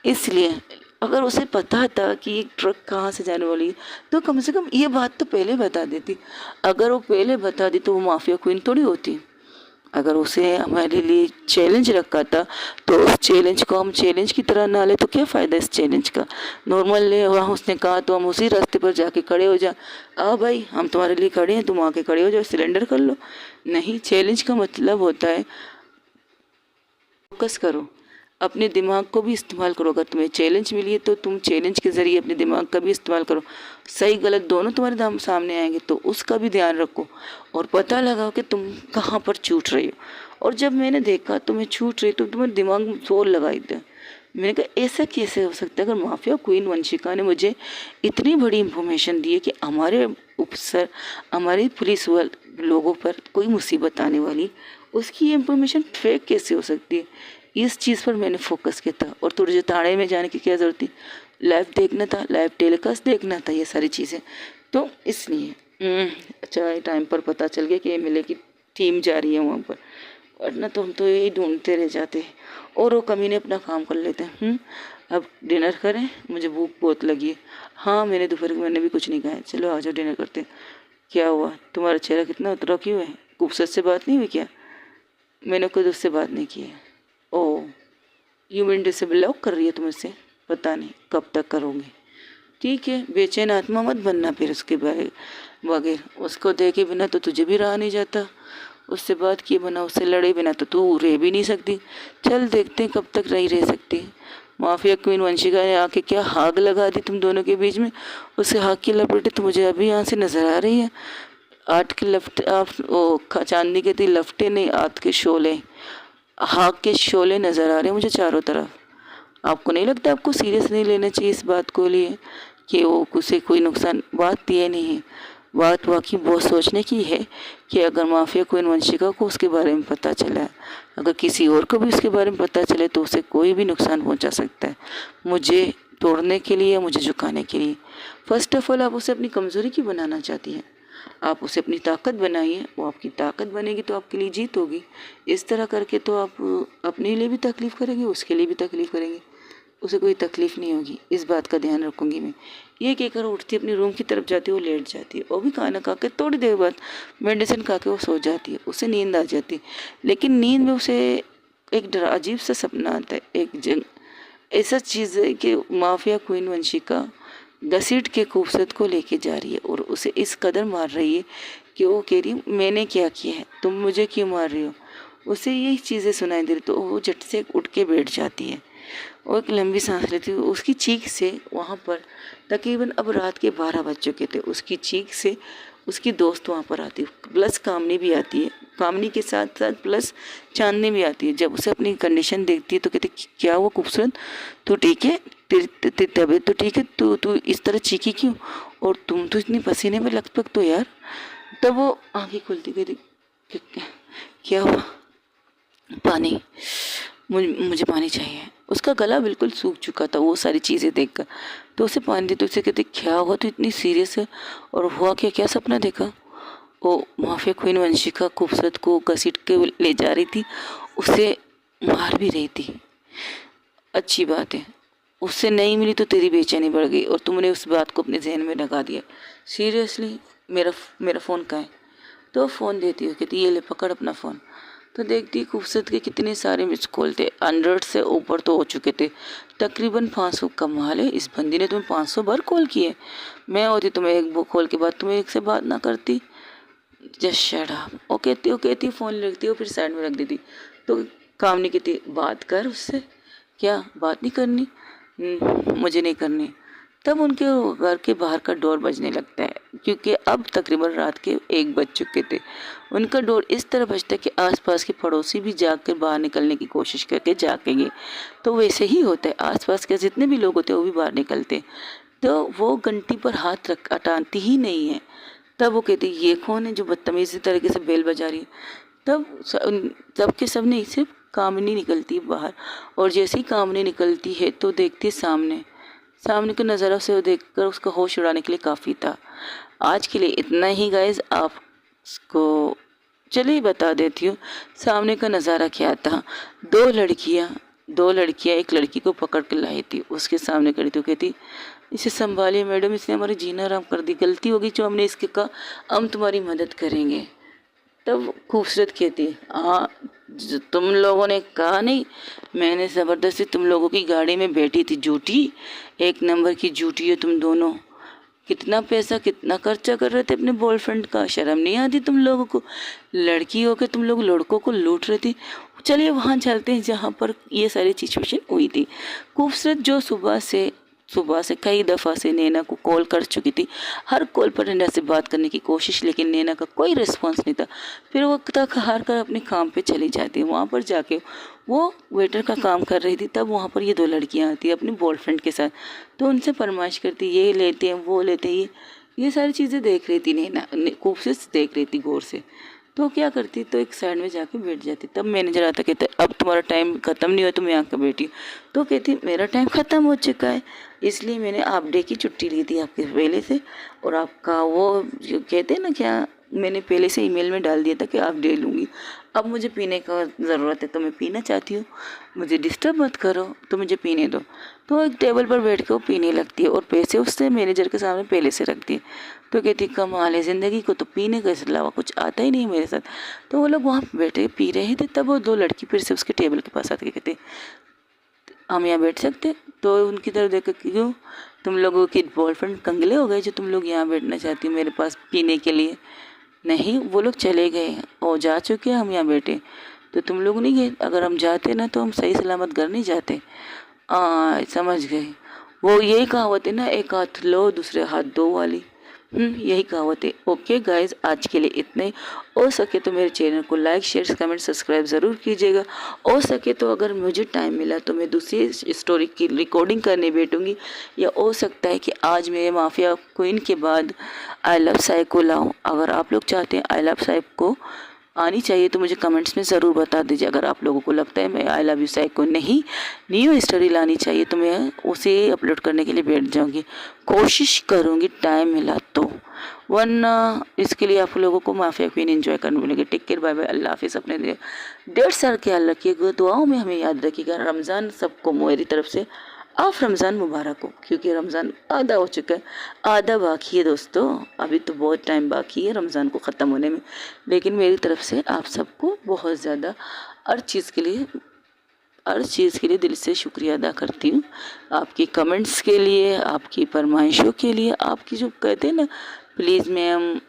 इसलिए अगर उसे पता था कि ये ट्रक कहाँ से जाने वाली है तो कम से कम ये बात तो पहले बता देती। अगर वो पहले बता दी तो वो माफिया क्वीन थोड़ी होती। अगर उसे हमारे लिए चैलेंज रखा था तो उस चैलेंज को हम चैलेंज की तरह ना ले तो क्या फ़ायदा इस चैलेंज का। नॉर्मल ले वहाँ उसने कहा तो हम उसी रास्ते पर जाके खड़े हो जा, आ भाई हम तुम्हारे लिए खड़े हैं, तुम आके खड़े हो जाओ, सिलेंडर कर लो। नहीं, चैलेंज का मतलब होता है फोकस करो, अपने दिमाग को भी इस्तेमाल करो। अगर तुम्हें चैलेंज मिली है तो तुम चैलेंज के ज़रिए अपने दिमाग का भी इस्तेमाल करो। सही गलत दोनों तुम्हारे सामने आएंगे तो उसका भी ध्यान रखो और पता लगाओ कि तुम कहाँ पर छूट रही हो। और जब मैंने देखा तुम्हें छूट रही तो तुम्हारे दिमाग में जोर लगाई था। मैंने कहा ऐसा कैसे हो सकता है, अगर माफिया क्वीन वंशिका ने मुझे इतनी बड़ी इंफॉर्मेशन दी है कि हमारे अफसर हमारे पुलिस वाले लोगों पर कोई मुसीबत आने वाली, उसकी ये इंफॉर्मेशन फेक कैसे हो सकती है। इस चीज़ पर मैंने फोकस किया था। और तुझे थाने में जाने की क्या ज़रूरत थी, लाइव देखना था, लाइव टेलीकास्ट देखना था, ये सारी चीज़ें। तो इसलिए अच्छा टाइम पर पता चल गया कि एमएलए की टीम जा रही है वहाँ पर, वरना तो हम तो यही ढूंढते रह जाते हैं और वो कमीने अपना काम कर लेते हैं। अब डिनर करें, मुझे भूख बहुत लगी है। हाँ मैंने दोपहर में मैंने भी कुछ नहीं खाया, चलो आ जाओ डिनर करते हैं। क्या हुआ, तुम्हारा चेहरा कितना उतरा क्यों है, खूबसूरत से बात नहीं हुई क्या? मैंने खुद उससे बात नहीं की है। ओह, यू मीन से ब्लॉक कर रही है तुम इससे, पता नहीं कब तक करोगे। ठीक है, बेचैन आत्मा मत बनना फिर उसके बगैर, उसको देखे बिना तो तुझे भी रहा नहीं जाता, उससे बात किए बिना, उससे लड़े बिना तो तू रह भी नहीं सकती। चल देखते हैं कब तक नहीं रह सकती। माफिया क्वीन वंशिका ने आके क्या आग लगा दी तुम दोनों के बीच में। उससे आग की लपटें तो मुझे अभी यहाँ से नजर आ रही है। आग के लपटे, आप ओ चांदी के थी लपटे नहीं, आग के शोले, आग के शोले नजर आ रहे हैं मुझे चारों तरफ। आपको नहीं लगता, आपको सीरियस नहीं लेना चाहिए इस बात को लिए कि वो उसे कोई नुकसान, बात ये नहीं है। बात वाकई बहुत सोचने की है कि अगर माफिया क्वीन वंशिका को उसके बारे में पता चला, अगर किसी और को भी उसके बारे में पता चले तो उसे कोई भी नुकसान पहुंचा सकता है, मुझे तोड़ने के लिए, मुझे झुकाने के लिए। फर्स्ट ऑफ ऑल आप उसे अपनी कमज़ोरी क्यों बनाना चाहती हैं? आप उसे अपनी ताकत बनाइए, वो आपकी ताकत बनेगी तो आपके लिए जीत होगी। इस तरह करके तो आप अपने लिए भी तकलीफ़ करेंगे, उसके लिए भी तकलीफ़ करेंगे, उसे कोई तकलीफ़ नहीं होगी। इस बात का ध्यान रखूँगी मैं। ये कहकर उठती अपने रूम की तरफ जाती है, वो लेट जाती है। वो भी खाना खा के थोड़ी देर बाद मेडिसिन खा के वो सो जाती है, उसे नींद आ जाती है। लेकिन नींद में उसे एक अजीब सा सपना आता है, एक जंग ऐसा चीज़ है कि माफिया क्वीन वंशिका घसीट के खूबसूरत को लेके जा रही है और उसे इस कदर मार रही है कि वो कह रही है मैंने क्या किया है, तुम मुझे क्यों मार रही हो। उसे यही चीज़ें सुनाई दे रही तो वो झट से उठ के बैठ जाती है और एक लंबी सांस लेती है। उसकी चीख से वहाँ पर तकरीबन अब रात के 12 बज चुके थे। उसकी चीख से उसकी दोस्त वहाँ पर आती है, प्लस कामनी भी आती है, कामनी के साथ साथ प्लस चांदनी भी आती है। जब उसे अपनी कंडीशन देखती है तो कहती क्या हुआ खूबसूरत, तो ठीक है, तेरी तबीयत तो ठीक है, तू तू इस तरह चीखी क्यों, और तुम तो इतनी पसीने में लथपथ तो यार। तब वो आंखें खुलती कहती क्या हुआ, पानी, मुझे पानी चाहिए। उसका गला बिल्कुल सूख चुका था वो सारी चीज़ें देखकर। तो उसे पानी देते उसे कहते क्या हुआ, तो इतनी सीरियस है, और हुआ क्या, क्या सपना देखा। वो माफिया क्वीन वंशिका खूबसूरत को घसीट के ले जा रही थी, उसे मार भी रही थी। अच्छी बात है, उससे नहीं मिली तो तेरी बेचैनी बढ़ गई और तुमने उस बात को अपने जहन में लगा दिया। सीरियसली मेरा फ़ोन कहाँ है? तो फ़ोन देती है, कहती ये ले पकड़ अपना फ़ोन। तो देखती खूबसूरत के कितने सारे मिस कॉल थे, 100 से ऊपर तो हो चुके थे, तकरीबन 500। कमाल है, इस बंदी ने तुम्हें 500 बार कॉल किए। मैं होती तुम्हें एक वो कॉल के बाद तुम्हें एक से बात ना करती। Just shut up. वो कहती फ़ोन रखती हो फिर साइड में रख देती। तो काम नहीं कहती बात कर उससे, क्या बात नहीं करनी? मुझे नहीं करनी। तब उनके घर के बाहर का डोर बजने लगता है, क्योंकि अब तकरीबन रात के 1 बज चुके थे। उनका डोर इस तरह बजता है कि आसपास के पड़ोसी भी जाकर बाहर निकलने की कोशिश करके जागेंगे। तो वैसे ही होता है, आसपास के जितने भी लोग होते हैं वो भी बाहर निकलते हैं। तो वो घंटी पर हाथ रख हटाती ही नहीं है। तब वो कहती ये कौन है जो बदतमीजी तरीके से बेल बजा रही है। तब के सब नहीं, सिर्फ कामनी निकलती है बाहर, और जैसे ही कामनी निकलती है तो देखती है सामने के नज़ारा से देखकर उसका होश उड़ाने के लिए काफ़ी था। आज के लिए इतना ही गाइज, आपको चलिए बता देती हूँ सामने का नज़ारा क्या था। दो लड़कियाँ एक लड़की को पकड़ के लाई थी, उसके सामने खड़ी थी। कहती इसे संभालिए मैडम, इसने हमारी जीना आराम कर दी, गलती होगी जो हमने इसके कहा, हम तुम्हारी मदद करेंगे। तब खूबसूरत कहती हाँ तुम लोगों ने कहा नहीं, मैंने ज़बरदस्ती तुम लोगों की गाड़ी में बैठी थी, झूठी, एक नंबर की झूठी है तुम दोनों। कितना पैसा कितना खर्चा कर रहे थे अपने बॉयफ्रेंड का, शर्म नहीं आती तुम लोगों को? लड़की हो के तुम लोग लड़कों को लूट रही थी। चलिए वहाँ चलते हैं जहाँ पर ये सारी सिचुएशन हुई थी। खूबसूरत जो सुबह से कई दफ़ा से नैना को कॉल कर चुकी थी, हर कॉल पर नैना से बात करने की कोशिश, लेकिन नैना का कोई रिस्पॉन्स नहीं था। फिर वो थक हार कर अपने काम पे चली जाती है। वहाँ पर जाके वो वेटर का काम कर रही थी, तब वहाँ पर ये दो लड़कियाँ आती है अपने बॉयफ्रेंड के साथ, तो उनसे फरमाइश करती ये लेते हैं वो लेते हैं, ये सारी चीज़ें देख रही थी नैना, खूबसूरत देख रही थी गौर से। तो क्या करती, तो एक साइड में जाके बैठ जाती। तब मैनेजर आता, कहता अब तुम्हारा टाइम ख़त्म नहीं हुआ, तुम यहाँ का बैठी। तो कहती मेरा टाइम ख़त्म हो चुका है, इसलिए मैंने हाफ डे की छुट्टी ली थी आपके पहले से, और आपका वो जो कहते हैं ना क्या, मैंने पहले से ईमेल में डाल दिया था कि हाफ डे लूँगी। अब मुझे पीने का ज़रूरत है तो मैं पीना चाहती हूँ, मुझे डिस्टर्ब मत करो, तो मुझे पीने दो। तो एक टेबल पर बैठ के वो पीने लगती है और पैसे उससे मैनेजर के सामने पहले से रखती है। तो कहती कमाल है ज़िंदगी को, तो पीने के अलावा कुछ आता ही नहीं मेरे साथ। तो वो लोग वहाँ बैठे पी रहे थे, तब वो दो लड़की फिर से उसके टेबल के पास आके कहते हम यहाँ बैठ सकते? तो उनकी तरफ देख कर क्यों, तुम लोगों के बॉयफ्रेंड कंगले हो गए जो तुम लोग यहाँ बैठना चाहती हो मेरे पास पीने के लिए? नहीं, वो लोग चले गए और जा चुके हैं, हम यहाँ बैठे। तो तुम लोग नहीं गए? अगर हम जाते ना तो हम सही सलामत घर नहीं जाते। समझ गए, वो यही कहावत है ना, एक हाथ लो दूसरे हाथ दो वाली। यही कहावत है। ओके गाइज, आज के लिए इतने ही। हो सके तो मेरे चैनल को लाइक शेयर कमेंट सब्सक्राइब ज़रूर कीजिएगा। हो सके तो अगर मुझे टाइम मिला तो मैं दूसरी स्टोरी की रिकॉर्डिंग करने बैठूंगी, या हो सकता है कि आज मैं माफिया क्वीन के बाद आई लव साइब को लाऊं। अगर आप लोग चाहते हैं आई लव साइब को आनी चाहिए तो मुझे कमेंट्स में ज़रूर बता दीजिए। अगर आप लोगों को लगता है मैं आई लव यू साइब को नहीं न्यू स्टोरी लानी चाहिए तो मैं उसे अपलोड करने के लिए बैठ जाऊंगी, कोशिश करूंगी टाइम मिला तो, वरना इसके लिए आप लोगों को माफिया क्वीन एंजॉय करने मिलेगी। टेक केयर, बाय बाय, अल्लाह हाफिज़। अपने 1.5 साल ख्याल रखिएगा, दुआओं में हमें याद रखिएगा। रमज़ान सबको मेरी तरफ से आप रमज़ान मुबारक हो, क्योंकि रमज़ान आधा हो चुका है, आधा बाकी है दोस्तों, अभी तो बहुत टाइम बाकी है रमज़ान को ख़त्म होने में। लेकिन मेरी तरफ से आप सबको बहुत ज़्यादा हर चीज़ के लिए दिल से शुक्रिया अदा करती हूँ। आपकी कमेंट्स के लिए, आपकी फरमाइशों के लिए, आपकी जो कहते हैं ना प्लीज़ मैम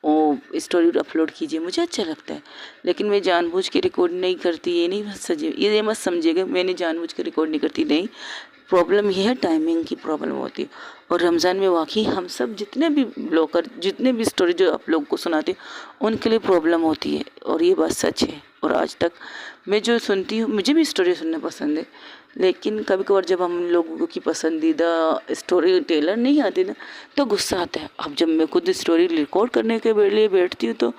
वो स्टोरी अपलोड कीजिए, मुझे अच्छा लगता है। लेकिन मैं जानबूझ के रिकॉर्ड नहीं करती, ये मत समझिएगा मैंने जानबूझ के रिकॉर्ड नहीं करती, नहीं। प्रॉब्लम ये है, टाइमिंग की प्रॉब्लम होती है। और रमज़ान में वाकई हम सब जितने भी ब्लॉगर जितने भी स्टोरी जो आप लोगों को सुनाते हैं उनके लिए प्रॉब्लम होती है, और ये बात सच है। और आज तक मैं जो सुनती हूँ, मुझे भी स्टोरी सुनना पसंद है, लेकिन कभी कभार जब हम लोगों की पसंदीदा स्टोरी टेलर नहीं आती ना तो गुस्सा आता है। अब जब मैं खुद स्टोरी रिकॉर्ड करने के लिए बैठती हूँ तो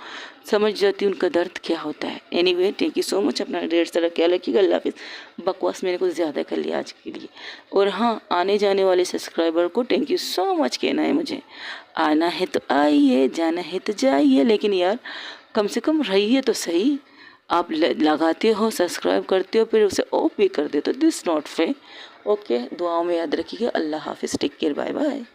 समझ जाती हूँ उनका दर्द क्या होता है। Anyway, thank you so much, अपना 1.5 साल ख्याल रखिएगा। अल्लाह हाफिज़। बकवास मैंने कुछ ज़्यादा कर लिया आज के लिए। और हाँ, आने जाने वाले सब्सक्राइबर को थैंक यू सो मच कहना है मुझे। आना है तो आइए, जाना है तो जाइए, लेकिन यार कम से कम रहिए तो सही। आप लगाते हो, सब्सक्राइब करते हो, फिर उसे ऑफ भी कर देते हो, दिस नॉट फेयर। ओके, दुआओं में याद रखिएगा। अल्लाह हाफिज़, टेक केयर, बाय बाय।